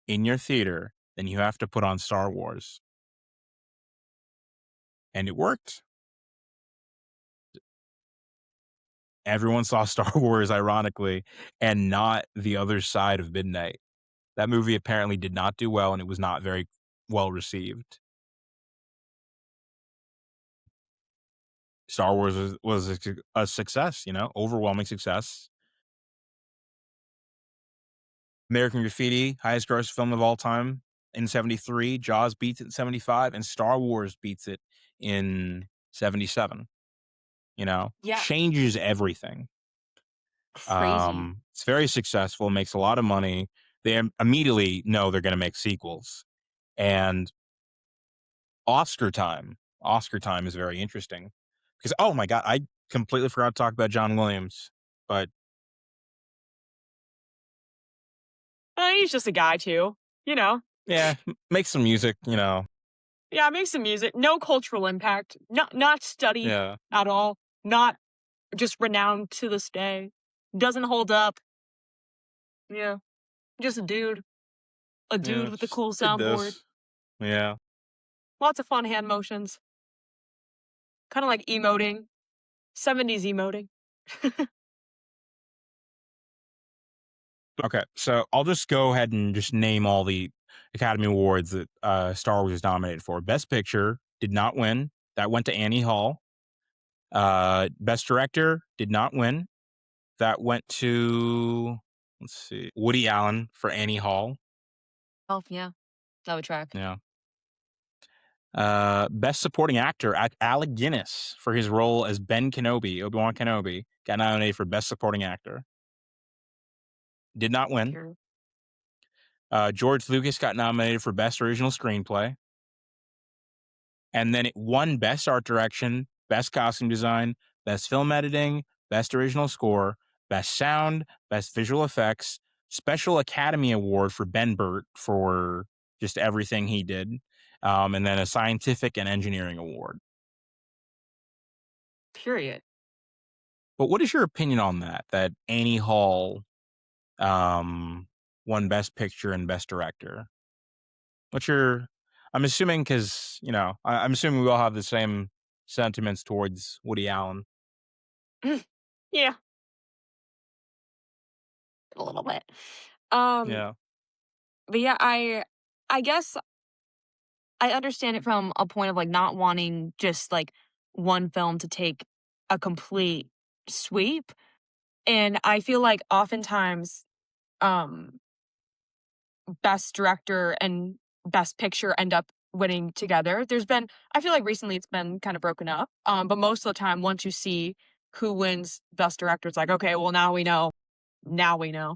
in your theater, then you have to put on Star Wars. And it worked. Everyone saw Star Wars, ironically, and not The Other Side of Midnight. That movie apparently did not do well, and it was not very well received. Star Wars was a success, overwhelming success. American Graffiti, highest gross film of all time in 73. Jaws beats it in 75, and Star Wars beats it in 77. Yeah, Changes everything. crazy. It's very successful, makes a lot of money. They immediately know they're going to make sequels. And Oscar time. Oscar time is very interesting because, oh my God, I completely forgot to talk about John Williams. But He's just a guy too, you know. yeah, make some music, Yeah, make some music. No cultural impact. Not studied yeah, at all. Not just renowned to this day. Doesn't hold up. Yeah, just a dude. A dude yeah, with a just cool did soundboard. this. Yeah. Lots of fun hand motions. Kind of like emoting. 70s emoting. Okay, so I'll just go ahead and just name all the Academy Awards that Star Wars was nominated for. Best Picture did not win. That went to Annie Hall. Best Director did not win. That went to, let's see, Woody Allen for Annie Hall. Oh, yeah. That would track. Yeah. Best Supporting Actor, Alec Guinness for his role as Ben Kenobi, Obi-Wan Kenobi, got nominated for Best Supporting Actor. Did not win. Pure. George Lucas got nominated for Best Original Screenplay. And then it won Best Art Direction, Best Costume Design, Best Film Editing, Best Original Score, Best Sound, Best Visual Effects, Special Academy Award for Ben Burt for just everything he did, and then a Scientific and Engineering Award. Period. But what is your opinion on that Annie Hall won Best Picture and Best Director? What's your? I'm assuming because I'm assuming we all have the same sentiments towards Woody Allen. Yeah, a little bit. Um, Yeah. but yeah, I guess I understand it from a point of like not wanting just like one film to take a complete sweep. And I feel like oftentimes um best director and best picture end up winning together. I feel like recently it's been kind of broken up. But most of the time once you see who wins best director, it's like, okay, well now we know. Now we know.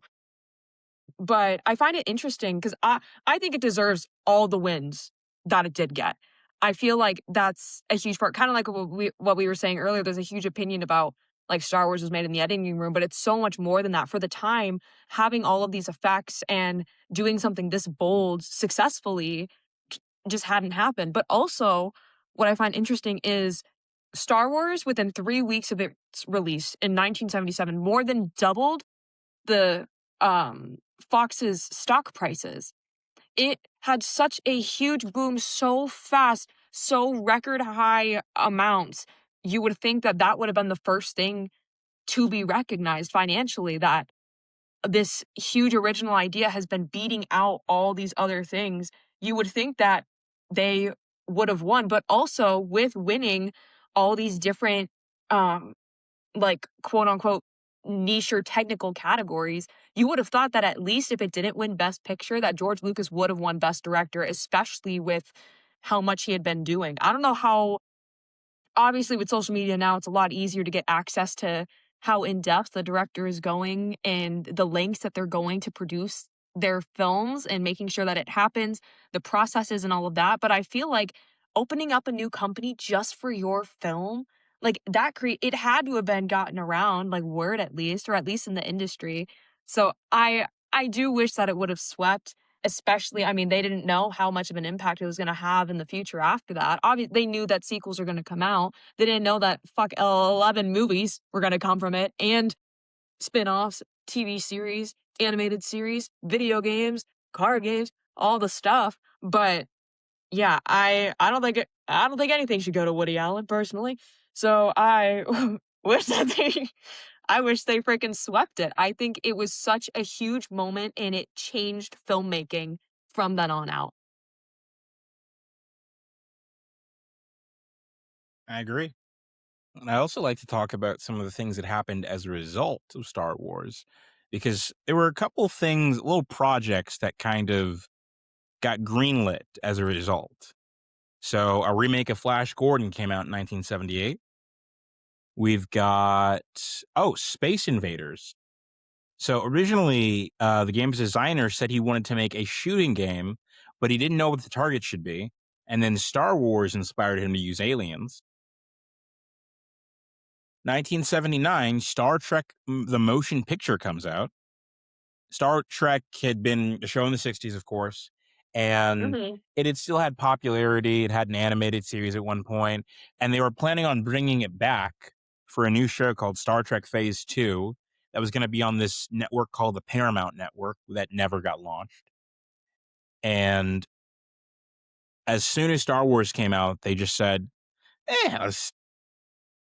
But I find it interesting because I think it deserves all the wins that it did get. I feel like that's a huge part, kinda like what we were saying earlier, there's a huge opinion about, like, Star Wars was made in the editing room, but it's so much more than that. For the time, having all of these effects and doing something this bold successfully just hadn't happened. But also, what I find interesting is Star Wars, within 3 weeks of its release in 1977, more than doubled the Fox's stock prices. It had such a huge boom so fast, so record high amounts. You would think that that would have been the first thing to be recognized financially, that this huge original idea has been beating out all these other things. You would think that they would have won, but also with winning all these different um like quote unquote niche or technical categories, you would have thought that at least if it didn't win Best Picture, that George Lucas would have won Best Director, especially with how much he had been doing. I don't know how, obviously with social media now, it's a lot easier to get access to how in depth the director is going and the lengths that they're going to produce their films and making sure that it happens, the processes and all of that. But I feel like opening up a new company just for your film, like that it had to have been gotten around, like word at least, or at least in the industry. So I do wish that it would have swept. Especially, I mean, they didn't know how much of an impact it was gonna have in the future after that. They knew that sequels are gonna come out. They didn't know that 11 movies were gonna come from it and spin-offs. TV series, animated series, video games, card games, all the stuff. But yeah, I don't think anything should go to Woody Allen personally. So I wish that they I wish they freaking swept it. I think it was such a huge moment and it changed filmmaking from then on out. I agree. And I also like to talk about some of the things that happened as a result of Star Wars, because there were a couple things, little projects that kind of got greenlit as a result. So a remake of Flash Gordon came out in 1978. We've got, Space Invaders. So originally, the game's designer said he wanted to make a shooting game, but he didn't know what the target should be. And then Star Wars inspired him to use aliens. 1979, Star Trek the motion picture comes out. Star Trek had been a show in the 60s, of course, and Mhm. it had still had popularity. It had an animated series at one point, and they were planning on bringing it back for a new show called Star Trek Phase 2 that was going to be on this network called the Paramount Network that never got launched. And as soon as Star Wars came out, they just said,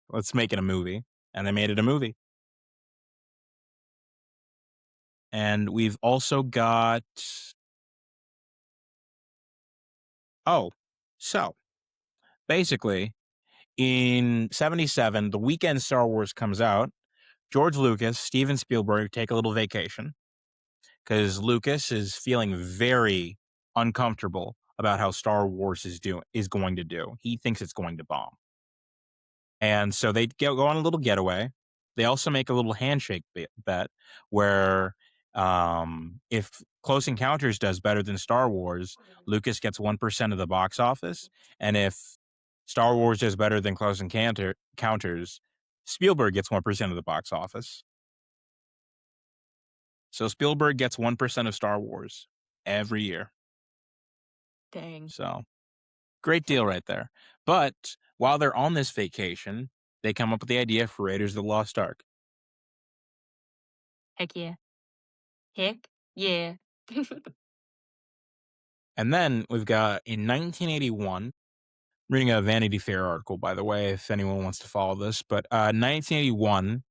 let's make it a movie. And they made it a movie. And we've also got, oh, so basically, in 77, the weekend Star Wars comes out. George Lucas, Steven Spielberg take a little vacation because Lucas is feeling very uncomfortable about how Star Wars is going to do. He thinks it's going to bomb. And so they go on a little getaway. They also make a little handshake bet where if Close Encounters does better than Star Wars, Lucas gets 1% of the box office. And if Star Wars does better than Encounters, Spielberg gets 1% of the box office. So Spielberg gets 1% of Star Wars every year. Dang. So great deal right there. But while they're on this vacation, they come up with the idea for Raiders of the Lost Ark. Heck yeah. Heck yeah. And then we've got in 1981, reading a Vanity Fair article, by the way, if anyone wants to follow this, but 1981,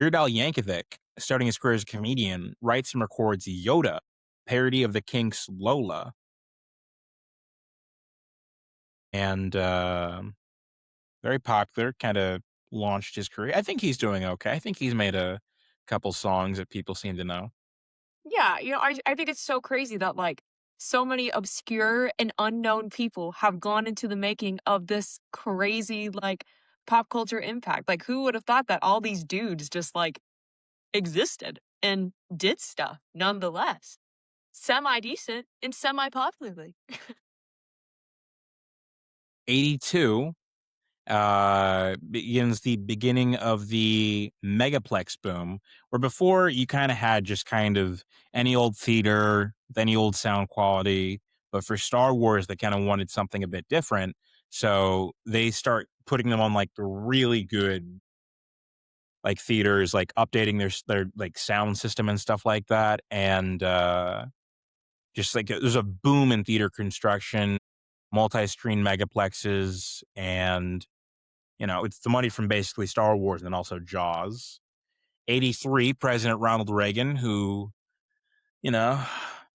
Weird Al Yankovic, starting his career as a comedian, writes and records Yoda, parody of the Kinks' Lola. And very popular, kind of launched his career. I think he's doing okay. I think he's made a couple songs that people seem to know. Yeah, I think it's so crazy that, like, so many obscure and unknown people have gone into the making of this crazy, like, pop culture impact. Like, who would have thought that all these dudes just, like, existed and did stuff nonetheless? Semi-decent and semi-popularly. 82 begins the beginning of the megaplex boom, where before you kind of had just kind of any old theater, with any old sound quality. But for Star Wars, they kind of wanted something a bit different. So they start putting them on like the really good like theaters, like updating their like sound system and stuff like that. And just like there's a boom in theater construction, multi-screen megaplexes, and it's the money from basically Star Wars and then also Jaws. 83, President Ronald Reagan, who, you know,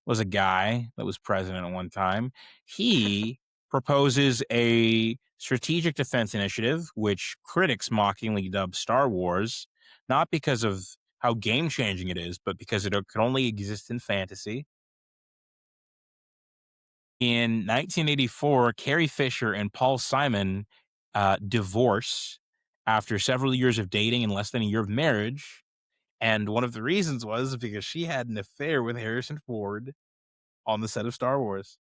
was a guy that was president at one time, he proposes a strategic defense initiative, which critics mockingly dub Star Wars, not because of how game changing it is, but because it could only exist in fantasy. In 1984, Carrie Fisher and Paul Simon divorce after several years of dating and less than a year of marriage. And one of the reasons was because she had an affair with Harrison Ford on the set of Star Wars.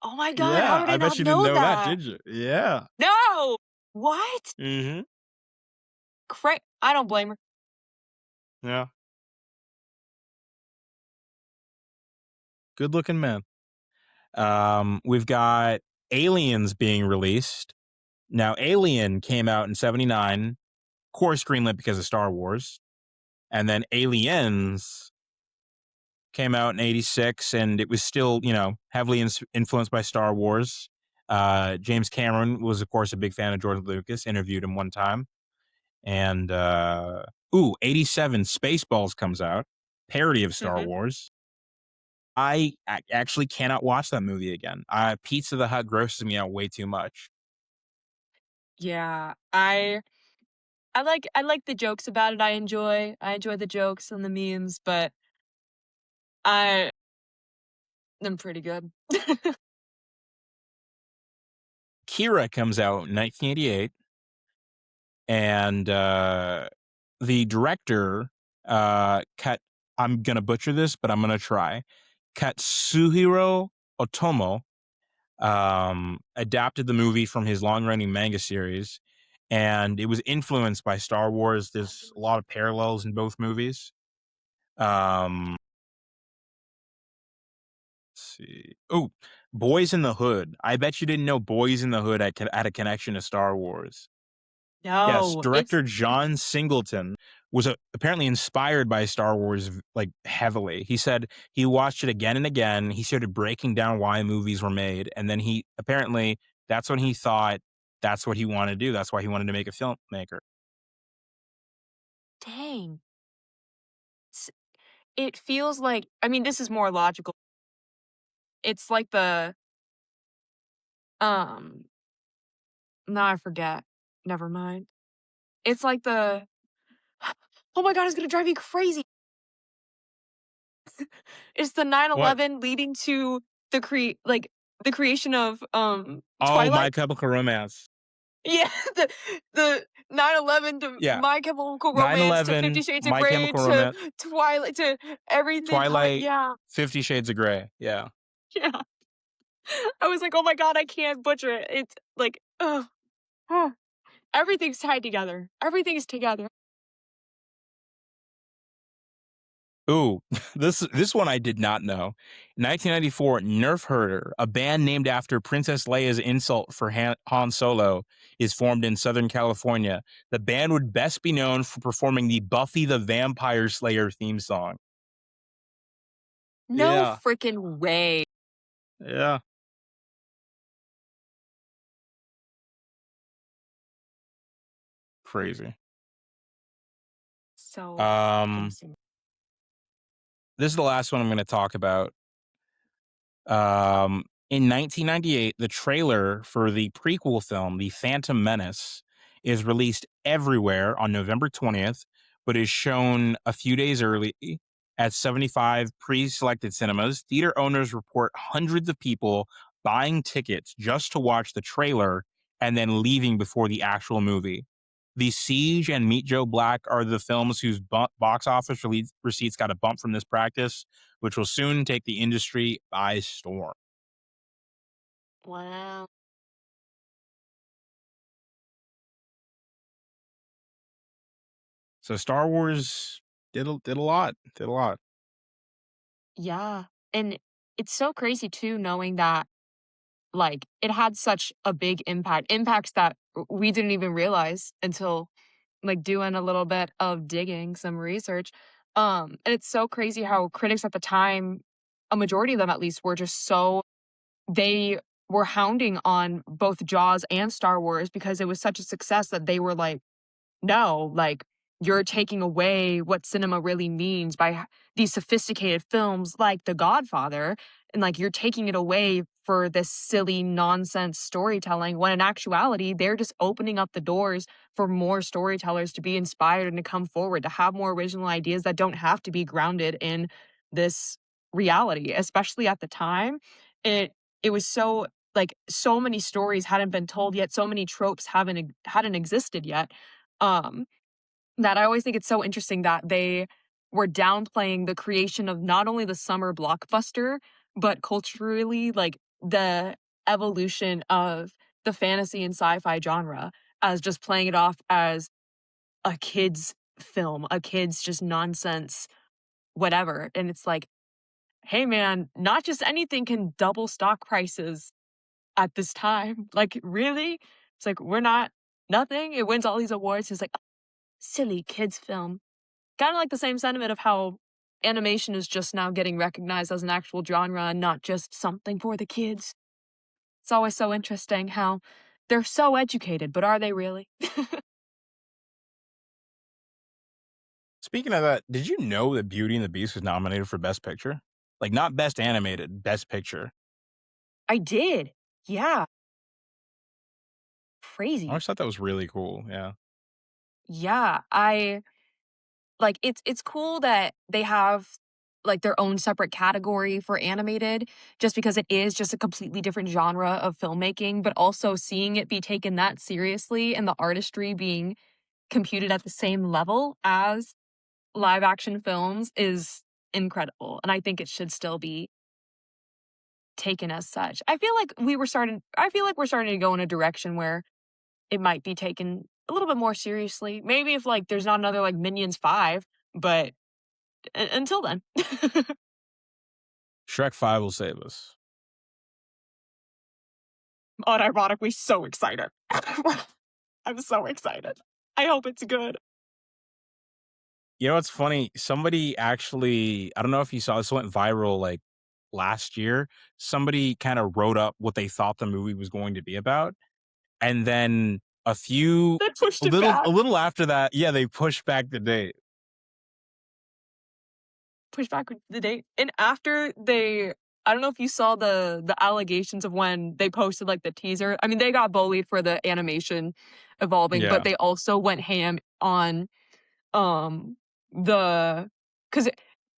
Oh my god, how Yeah, did I I bet not you didn't know know that, that? did you? Yeah. No! What? Hmm. I don't blame her. Yeah. Good looking man. We've got Aliens being released. Now, Alien came out in 79, of course, greenlit because of Star Wars. And then Aliens came out in 86, and it was still, heavily influenced by Star Wars. James Cameron was, of course, a big fan of George Lucas, interviewed him one time. And, 87, Spaceballs comes out, parody of Star Mhm. Wars. I actually cannot watch that movie again. Pizza the Hut grosses me out way too much. Yeah, I like the jokes about it. I enjoy the jokes and the memes, but I am pretty good. Kira comes out in 1988, and the director cut. I'm gonna butcher this, but I'm gonna try. Katsuhiro Otomo adapted the movie from his long-running manga series, and it was influenced by Star Wars. There's a lot of parallels in both movies. Um, let's see. Oh, Boys in the Hood. I bet you didn't know Boys in the Hood had a connection to Star Wars. Yes, No, director John Singleton was apparently inspired by Star Wars like heavily. He said he watched it again and again. He started breaking down why movies were made, and then he apparently that's when he thought that's what he wanted to do. That's why he wanted to make a filmmaker. dang. S It feels like, I mean, this is more logical. It's like um now I forget. Never mind. It's like the oh my god, it's gonna drive me crazy. It's the nine What? 11 leading to the creation of, Oh, My Twilight? Chemical Romance. Yeah, the 9/11 to Yeah, My Chemical Romance to Fifty 9/11, Shades of My Grey Chemical to Romance, Twilight to everything coming, Twilight, yeah, 50 Shades of Grey. Yeah. yeah. I was like, "Oh my god, I can't butcher it." It's like, ugh, everything's tied together. Everything's together. Ooh, this one I did not know. 1994, Nerf Herder, a band named after Princess Leia's insult for Han Solo, is formed in Southern California. The band would best be known for performing the Buffy the Vampire Slayer theme song. No Yeah, freaking way. yeah, crazy. So Um, insane. this is the last one I'm going to talk about. In 1998, the trailer for the prequel film, The Phantom Menace, is released everywhere on November 20th, but is shown a few days early at 75 pre selected cinemas. Theater owners report hundreds of people buying tickets just to watch the trailer and then leaving before the actual movie. The Siege and Meet Joe Black are the films whose box office receipts got a bump from this practice, which will soon take the industry by storm. Wow. So Star Wars did a lot, did a lot. Yeah, and it's so crazy too knowing that, like, it had such a big impacts that we didn't even realize until, like, doing a little bit of digging, some research. And it's so crazy how critics at the time, a majority of them at least, were just so they were hounding on both Jaws and Star Wars because it was such a success that they were like, no, like, you're taking away what cinema really means by these sophisticated films like The Godfather, and like you're taking it away for this silly nonsense storytelling when in actuality they're just opening up the doors for more storytellers to be inspired and to come forward to have more original ideas that don't have to be grounded in this reality, especially at the time. It was so, like, so many stories hadn't been told yet, so many tropes hadn't existed yet, um, that I always think it's so interesting that they were downplaying the creation of not only the summer blockbuster, but culturally, like, the evolution of the fantasy and sci-fi genre as just playing it off as a kid's film, a kid's just nonsense, whatever, and it's like, "Hey, man, not just anything can double stock prices at this time." Like, really? It's like, "We're not nothing?" It wins all these awards. It's like, "Silly kids film." kinda like the same sentiment of how animation is just now getting recognized as an actual genre and not just something for the kids. It's always so interesting how they're so educated, but are they really? Speaking of that, did you know that Beauty and the Beast was nominated for Best Picture? Like, not Best Animated, Best Picture. I did. Yeah, I crazy. always thought that was really cool, yeah. Yeah, I like, it's cool that they have, like, their own separate category for animated just because it is just a completely different genre of filmmaking, but also seeing it be taken that seriously and the artistry being computed at the same level as live action films is incredible, and I think it should still be taken as such. I feel like we're starting to go in a direction where it might be taken a little bit more seriously. Maybe if, like, there's not another, like, Minions 5, but until then. Shrek 5 will save us. Unironically so excited. I'm so excited. I hope it's good. You know what's funny? Somebody actually, I don't know if you saw this, went viral like last year. Somebody kind of wrote up what they thought the movie was going to be about. And then a few, They pushed it back. a little after that, yeah, they pushed back the date. Pushed back the date. And after they I don't know if you saw the allegations of when they posted, like, the teaser. I mean, they got bullied for the animation evolving, but Yeah. they also went ham on, um, the 'cause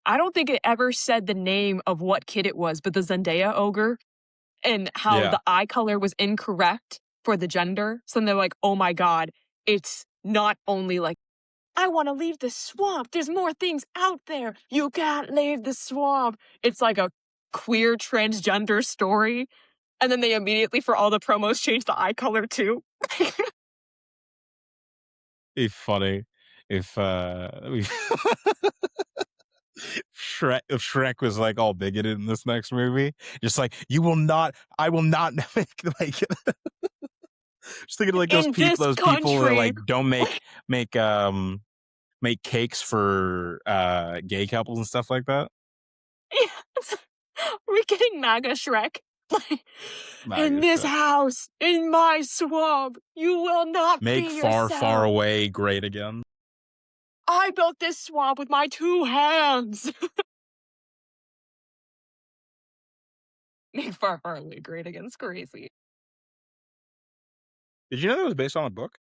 I don't think it ever said the name of what kid it was, but the Zendaya ogre and how Yeah. the eye color was incorrect for the gender. So then they're like, "Oh my god, it's not only, like, I wanna leave the swamp. There's more things out there. You can't leave the swamp." It's like a queer transgender story. And then they immediately, for all the promos, changed the eye color too. It's funny if we if Shrek was like all bigoted in this next movie. Just like, you will not, I will not make like just thinking of like In this those people that country. like don't make make cakes for gay couples and stuff like that. Yes. We're getting MAGA Shrek. Like, in Maga this Shrek. house, in my swamp, you will not Make be far, far yourself. away great again. I built this swamp with my 2 hands. Make far, far away great again. It's crazy. Did you know that was based on a book?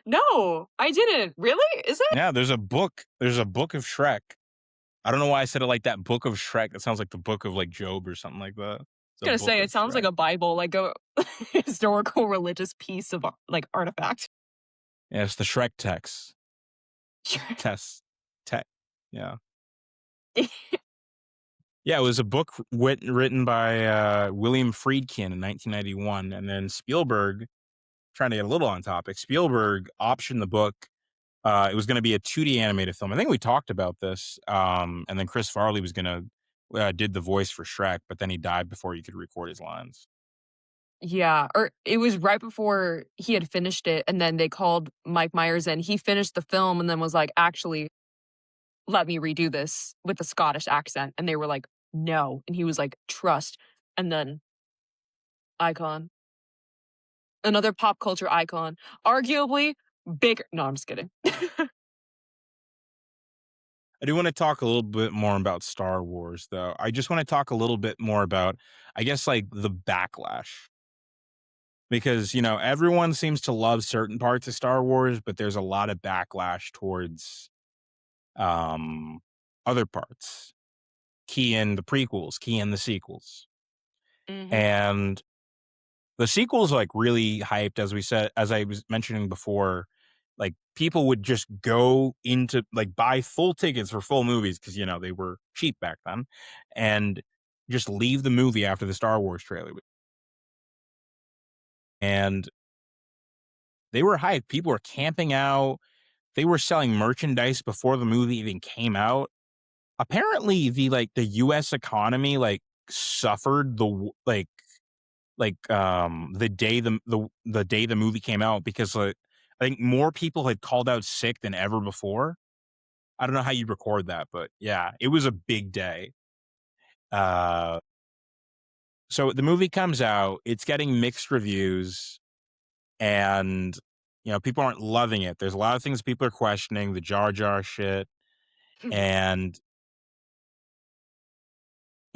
No, I didn't. Really? Is it? Yeah, there's a book. There's a book of Shrek. I don't know why I said it like that. Book of Shrek. It sounds like the book of like Job or something like that. The Gonna book say of it sounds like Shrek. a Bible, like a historical religious piece of like artifact. Yeah, it's the Shrek text. Sure. Test. Tech. Yeah. Yeah, it was a book written by William Friedkin in 1991, and then Spielberg, trying to get a little on topic, Spielberg optioned the book. It was going to be a 2D animated film. I think we talked about this. And then Chris Farley was going to did the voice for Shrek, but then he died before he could record his lines. Yeah, or it was right before he had finished it, and then they called Mike Myers in. He finished the film and then was like, "Actually, let me redo this with a Scottish accent." And they were like, "No." And he was like, "Trust." And then icon. Another pop culture icon. Arguably bigger. No, I'm just kidding. I do want to talk a little bit more about Star Wars, though. I just want to talk a little bit more about, I guess, like the backlash. Because, you know, everyone seems to love certain parts of Star Wars, but there's a lot of backlash towards um, other parts. Key in the prequels, key in the sequels. Mhm. And the sequels, like, really hyped, as we said, as I was mentioning before, like, people would just go into, like, buy full tickets for full movies because, you know, they were cheap back then, and just leave the movie after the Star Wars trailer. And they were hyped. People were camping out. They were selling merchandise before the movie even came out. Apparently, the US economy, like, suffered the day the movie came out because, like, I think more people had called out sick than ever before. I don't know how you record that, but yeah, it was a big day. Uh, so the movie comes out, it's getting mixed reviews, and people aren't loving it. There's a lot of things people are questioning, the Jar Jar shit, and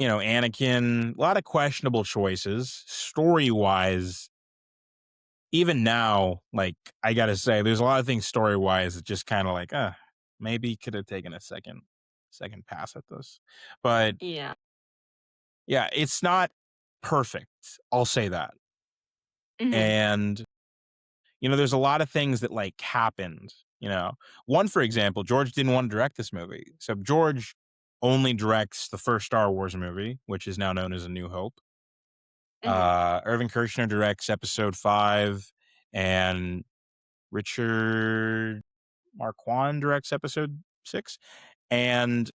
Anakin, a lot of questionable choices. Story wise, even now, like, I gotta say, there's a lot of things story wise that just kind of like, maybe could have taken a second pass at this. But Yeah. yeah, it's not perfect. I'll say that. Mhm. And there's a lot of things that like happened. One, for example, George didn't want to direct this movie. So George only directs the first Star Wars movie, which is now known as A New Hope. Mhm. Irvin Kershner directs episode 5, and Richard Marquand directs episode 6. And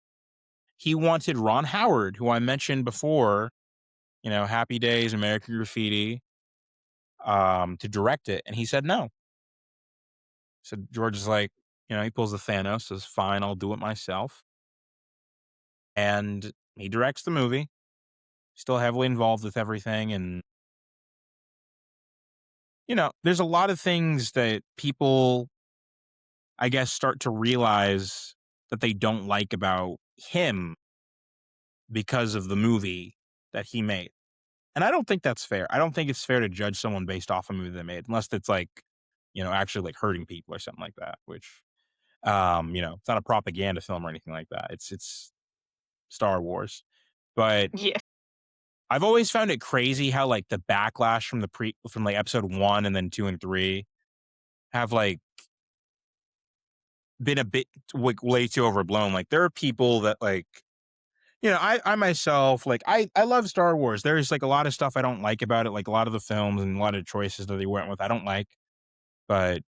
he wanted Ron Howard, who I mentioned before, Happy Days, American Graffiti, to direct it. And he said no. So George is like, he pulls the Thanos, says, fine, I'll do it myself. And he directs the movie, still heavily involved with everything. And, there's a lot of things that people, I guess, start to realize that they don't like about him because of the movie that he made. And I don't think that's fair. I don't think it's fair to judge someone based off a movie they made, unless it's like, actually like hurting people or something like that, which, it's not a propaganda film or anything like that. It's Star Wars. But Yeah. I've always found it crazy how like the backlash from like episode 1 and then 2 and 3 have like been a bit like way too overblown. Like there are people that like, I myself, like, I love Star Wars. There's like a lot of stuff I don't like about it, like a lot of the films and a lot of choices that they went with, I don't like. But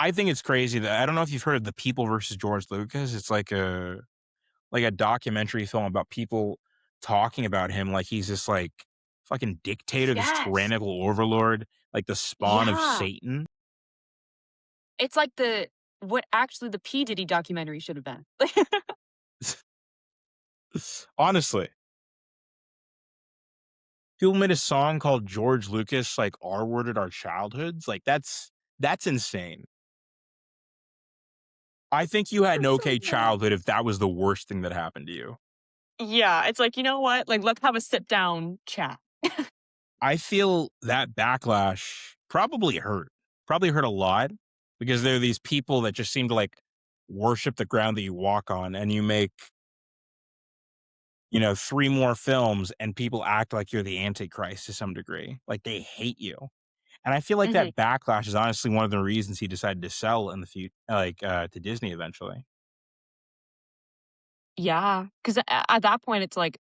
I think it's crazy that I don't know if you've heard of The People versus George Lucas. It's like a documentary film about people talking about him like he's this like fucking dictator, this Yes. tyrannical overlord, like the spawn of Yeah. Satan. It's like what actually the P. Diddy documentary should have been. Honestly, people made a song called George Lucas like R-worded our childhoods. Like that's insane. I think you had an That's so okay bad. childhood if that was the worst thing that happened to you. Yeah, it's like, you know what? Like, let's have a sit down chat. I feel that backlash probably hurt a lot, because there are these people that just seem to like worship the ground that you walk on, and you make, 3 more films and people act like you're the Antichrist to some degree. Like they hate you. And I feel like Mhm. that backlash is honestly one of the reasons he decided to sell in the future, like to Disney eventually. Yeah, 'cause at that point, it's like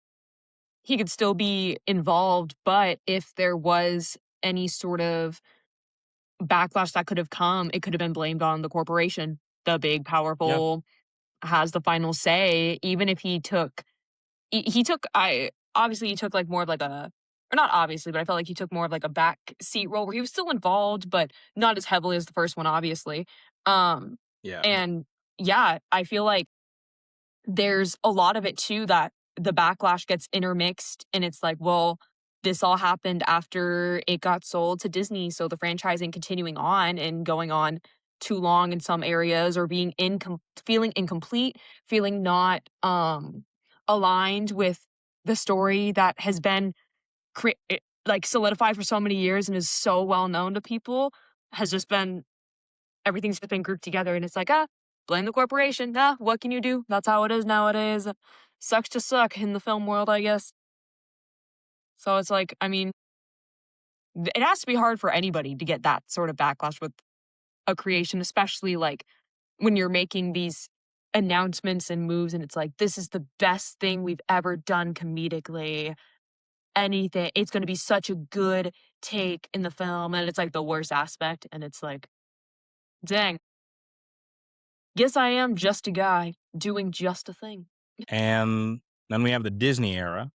he could still be involved, but if there was any sort of backlash that could have come, it could have been blamed on the corporation. The big, Yeah. powerful has the final say, even if he took I obviously he took like more of like a or not obviously, but I felt like he took more of like a back seat role where he was still involved, but not as heavily as the first one, obviously. Um, Yeah. and yeah, I feel like there's a lot of it too that the backlash gets intermixed and it's like, well, this all happened after it got sold to Disney, so the franchising continuing on and going on too long in some areas or being feeling incomplete, feeling not aligned with the story that has been like solidified for so many years and is so well known to people has just been everything's just been grouped together and it's like, blame the corporation. What can you do? That's how it is nowadays. Sucks to suck in the film world, I guess. So it's like, I mean, it has to be hard for anybody to get that sort of backlash with a creation, especially like when you're making these announcements and moves and it's like, this is the best thing we've ever done comedically. Anything, it's going to be such a good take in the film. And it's like the worst aspect. And it's like, dang, guess I am just a guy doing just a thing. And then we have the Disney era,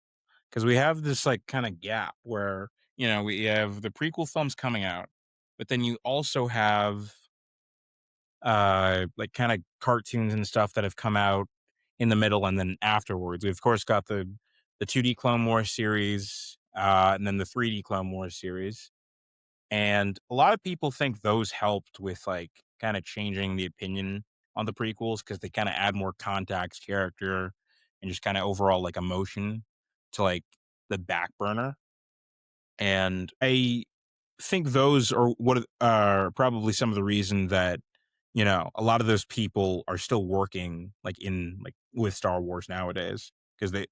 because we have this like kind of gap where, we have the prequel films coming out. but then you also have like kind of cartoons and stuff that have come out in the middle and then afterwards. We've of course got the 2D Clone Wars series, and then the 3D Clone Wars series. And a lot of people think those helped with like kind of changing the opinion on the prequels because they kind of add more context, character, and just kind of overall like emotion to like the back burner. And I think those are what are probably some of the reason that a lot of those people are still working like in like with Star Wars nowadays because they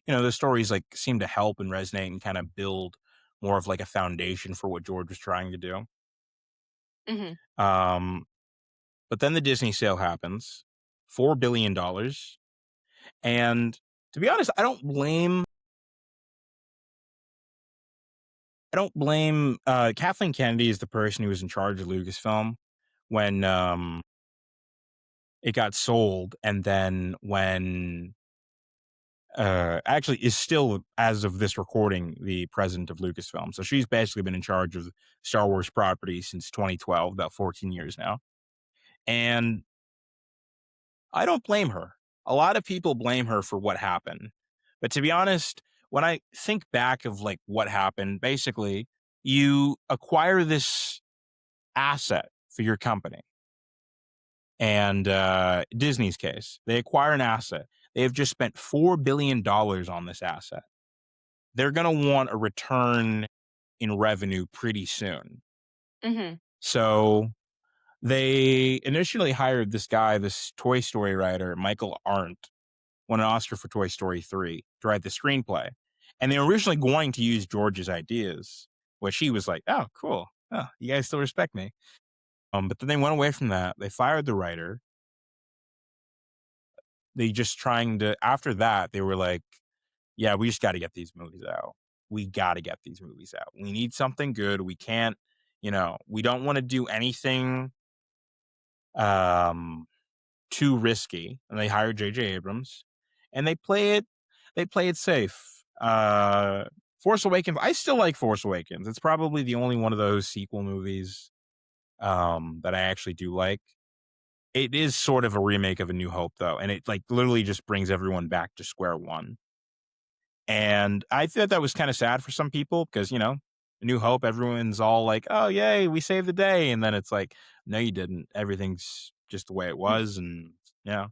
the stories like seem to help and resonate and kind of build more of like a foundation for what George was trying to do. Mhm. Um, but then the Disney sale happens, $4 billion, and to be honest, I don't blame Kathleen Kennedy is the person who was in charge of Lucasfilm when it got sold, and then when actually is still, as of this recording, the president of Lucasfilm. So she's basically been in charge of Star Wars property since 2012, about 14 years now. And I don't blame her. A lot of people blame her for what happened. But to be honest, when I think back of like what happened, basically, you acquire this asset for your company. And Disney's case, they acquire an asset. They have just spent $4 billion on this asset. They're going to want a return in revenue pretty soon. Mhm. So they initially hired this guy, this Toy Story writer, Michael Arndt, won an Oscar for Toy Story 3 to write the screenplay. And they were originally going to use George's ideas, which he was like, oh, cool. Oh, you guys still respect me. But then they went away from that. They fired the writer. They just trying to, after that, they were like, yeah, we just got to get these movies out. We got to get these movies out. We need something good. We can't, we don't want to do anything um too risky. And they hired JJ Abrams and they play it safe. Force Awakens, I still like Force Awakens. It's probably the only one of those sequel movies that I actually do like. It is sort of a remake of A New Hope though, and it like literally just brings everyone back to square one. And I thought that was kind of sad for some people because, A New Hope, everyone's all like, oh, yay, we saved the day. And then it's like, no, you didn't. Everything's just the way it was. And yeah.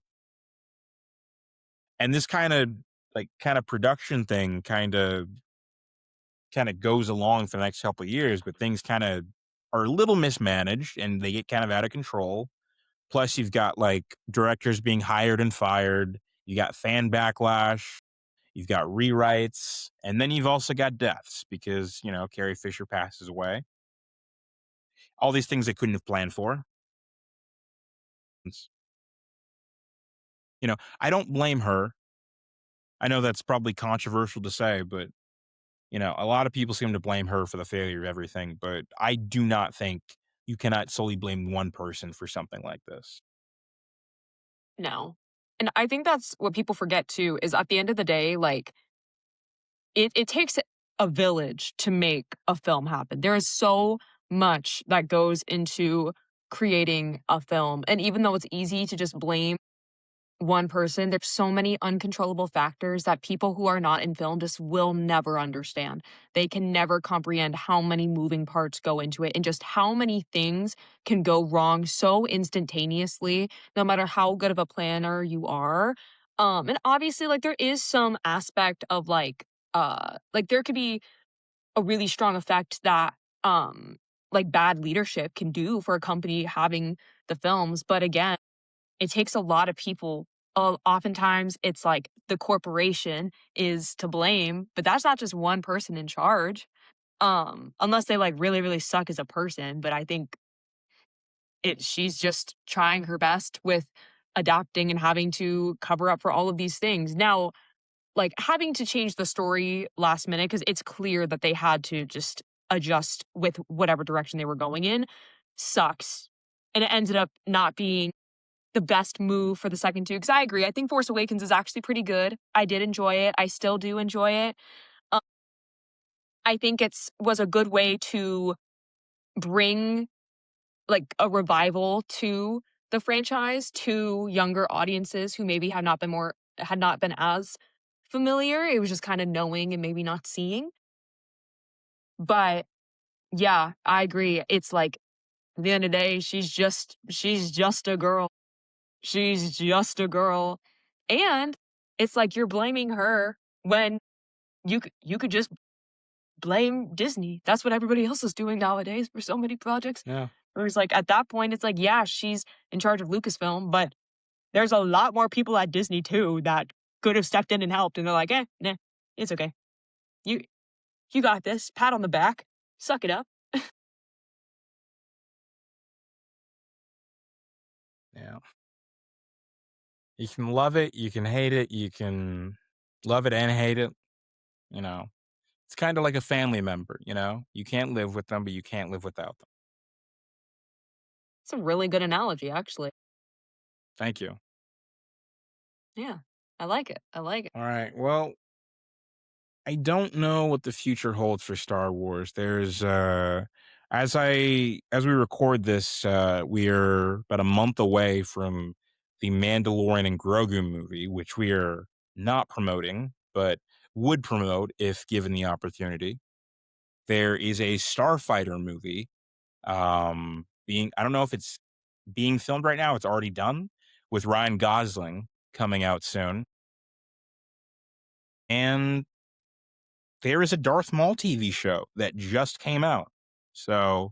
And this kind of production thing kind of goes along for the next couple of years, but things kind of are a little mismanaged and they get kind of out of control. Plus, you've got like directors being hired and fired. You got fan backlash. You've got rewrites, and then you've also got deaths because, Carrie Fisher passes away. All these things they couldn't have planned for. It's- I don't blame her. I know that's probably controversial to say, but, a lot of people seem to blame her for the failure of everything. But I do not think you cannot solely blame one person for something like this. No. And I think that's what people forget too, is at the end of the day, like, it takes a village to make a film happen. There is so much that goes into creating a film, and even though it's easy to just blame one person, there's so many uncontrollable factors that people who are not in film just will never understand. They can never comprehend how many moving parts go into it and just how many things can go wrong so instantaneously, no matter how good of a planner you are. And obviously, like, there is some aspect of like there could be a really strong effect that like bad leadership can do for a company having the films. But again, it takes a lot of people. Oftentimes, it's like the corporation is to blame, but that's not just one person in charge. Unless they like really, really suck as a person. But I think she's just trying her best with adapting and having to cover up for all of these things. Now, like having to change the story last minute because it's clear that they had to just adjust with whatever direction they were going in sucks. And it ended up not being the best move for the second two, because I agree. I think Force Awakens is actually pretty good. I did enjoy it. I still do enjoy it. Um, I think it's was a good way to bring like, a revival to the franchise to younger audiences who maybe had not been as familiar. It was just kinda knowing and maybe not seeing. But, yeah, I agree. It's like, at the end of the day, she's just a girl. She's just a girl. And it's like you're blaming her when you could just blame Disney. That's what everybody else is doing nowadays for so many projects. Yeah. Whereas, like, at that point, it's like, yeah, she's in charge of Lucasfilm, but there's a lot more people at Disney too that could have stepped in and helped, and they're like, nah, it's okay. You you got this. Pat on the back. Suck it up. Yeah. You can love it, you can hate it, you can love it and hate it, you know? It's kinda like a family member, you know? You can't live with them, but you can't live without them. It's a really good analogy, actually. Thank you. Yeah. I like it. I like it. Alright, well, I don't know what the future holds for Star Wars. As we record this, we're about a month away from the Mandalorian and Grogu movie, which we are not promoting, but would promote if given the opportunity. There is a Starfighter movie, being I don't know if it's being filmed right now, it's already done, with Ryan Gosling coming out soon. And there is a Darth Maul TV show that just came out. So,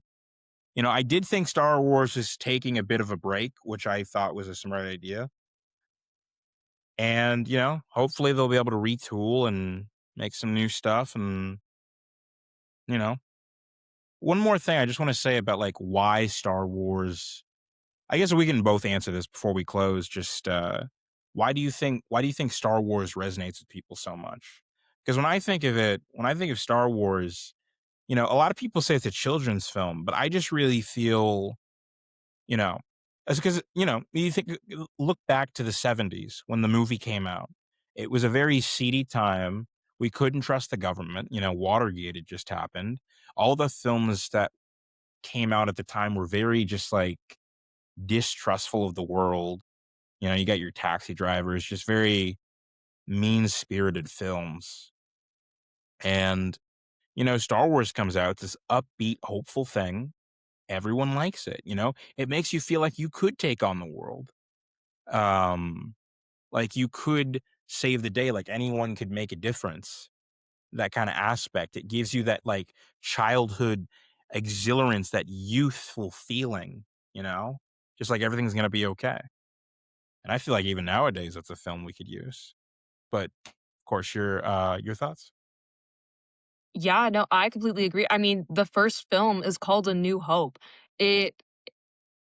I did think Star Wars is taking a bit of a break, which I thought was a smart idea. And, hopefully they'll be able to retool and make some new stuff. And, you know, one more thing I just want to say about like why Star Wars. I guess we can both answer this before we close. Just why do you think Star Wars resonates with people so much? Because when I think of Star Wars, a lot of people say it's a children's film, but I just really feel, you know, it's because, you think, look back to the 70s when the movie came out. It was a very seedy time. We couldn't trust the government. Watergate had just happened. All the films that came out at the time were very just like distrustful of the world. You got your taxi drivers, just very mean spirited films. And, Star Wars comes out, this upbeat, hopeful thing. Everyone likes it, It makes you feel like you could take on the world. Um, like you could save the day, like anyone could make a difference. That kind of aspect. It gives you that like childhood exhilarance, that youthful feeling, you know? Just like everything's gonna be okay. And I feel like even nowadays that's a film we could use. But of course your thoughts? Yeah, no, I completely agree. I mean, the first film is called A New Hope. It,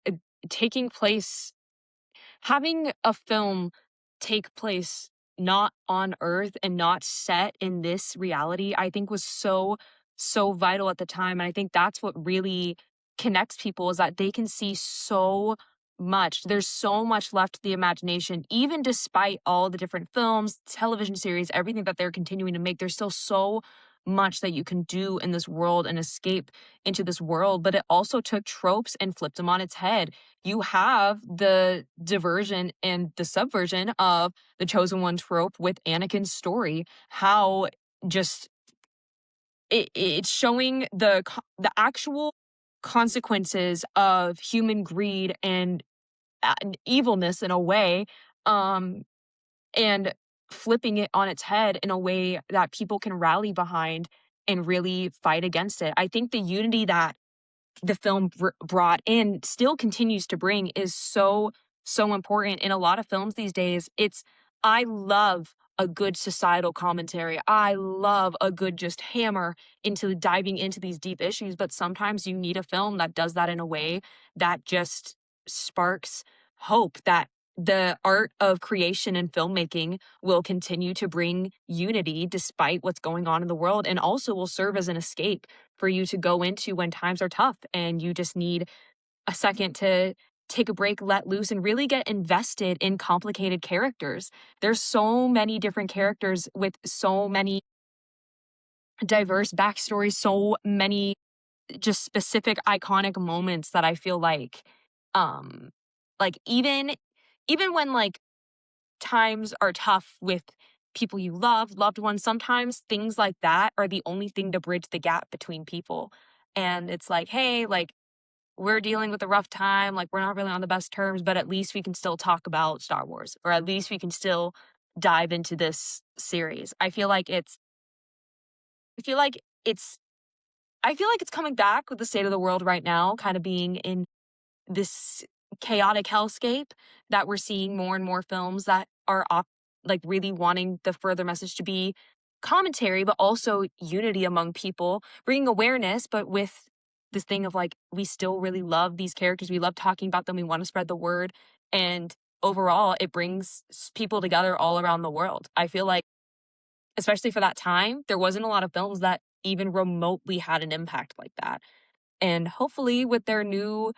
it taking place having a film take place not on Earth and not set in this reality, I think was so vital at the time, and I think that's what really connects people is that they can see so much. There's so much left to the imagination, even despite all the different films, television series, everything that they're continuing to make, there's still so much that you can do in this world and escape into this world, but it also took tropes and flipped them on its head. You have the diversion and the subversion of the chosen one trope with Anakin's story, how just it's showing the actual consequences of human greed and evilness in a way, um, and flipping it on its head in a way that people can rally behind and really fight against it. I think the unity that the film brought and still continues to bring is so important in a lot of films these days. I love a good societal commentary. I love a good just hammer into diving into these deep issues, but sometimes you need a film that does that in a way that just sparks hope that the art of creation and filmmaking will continue to bring unity despite what's going on in the world, and also will serve as an escape for you to go into when times are tough and you just need a second to take a break, let loose, and really get invested in complicated characters. There's so many different characters with so many diverse backstories, so many just specific iconic moments that I feel um, like even when, like, times are tough with people you love, loved ones, sometimes things like that are the only thing to bridge the gap between people. And it's like, "Hey, like, we're dealing with a rough time, like, we're not really on the best terms, but at least we can still talk about Star Wars, or at least we can still dive into this series." I feel like it's I feel like it's coming back with the state of the world right now, kinda being in this chaotic hellscape that we're seeing more and more films that are like really wanting the further message to be commentary, but also unity among people, bringing awareness, but with this thing of like, we still really love these characters. We love talking about them. We want to spread the word. And overall, it brings people together all around the world. I feel like, especially for that time, there wasn't a lot of films that even remotely had an impact like that. And hopefully, with their new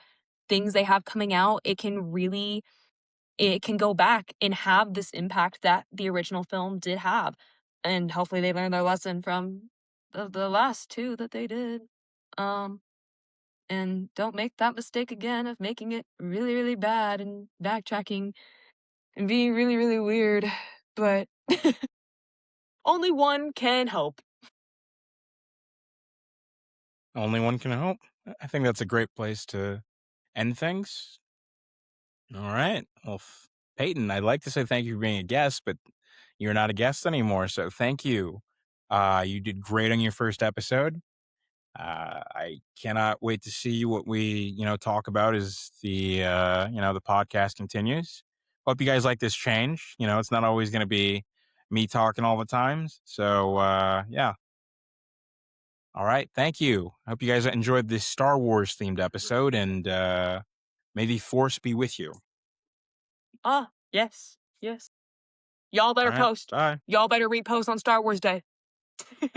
things they have coming out, it can go back and have this impact that the original film did have. And hopefully they learn their lesson from the last 2 that they did. Um, and don't make that mistake again of making it really, really bad and backtracking and being really, really weird. But only one can hope. Only one can hope. I think that's a great place to end things. All right. Well, Peyton, I'd like to say thank you for being a guest, but you're not a guest anymore. So thank you. You did great on your first episode. I cannot wait to see what we, talk about as the podcast continues. Hope you guys like this change. It's not always going to be me talking all the times. So, yeah. All right. Thank you. I hope you guys enjoyed this Star Wars themed episode, and may the force be with you. Ah, yes, yes. Y'all All better right. post. Bye. Y'all better repost on Star Wars Day.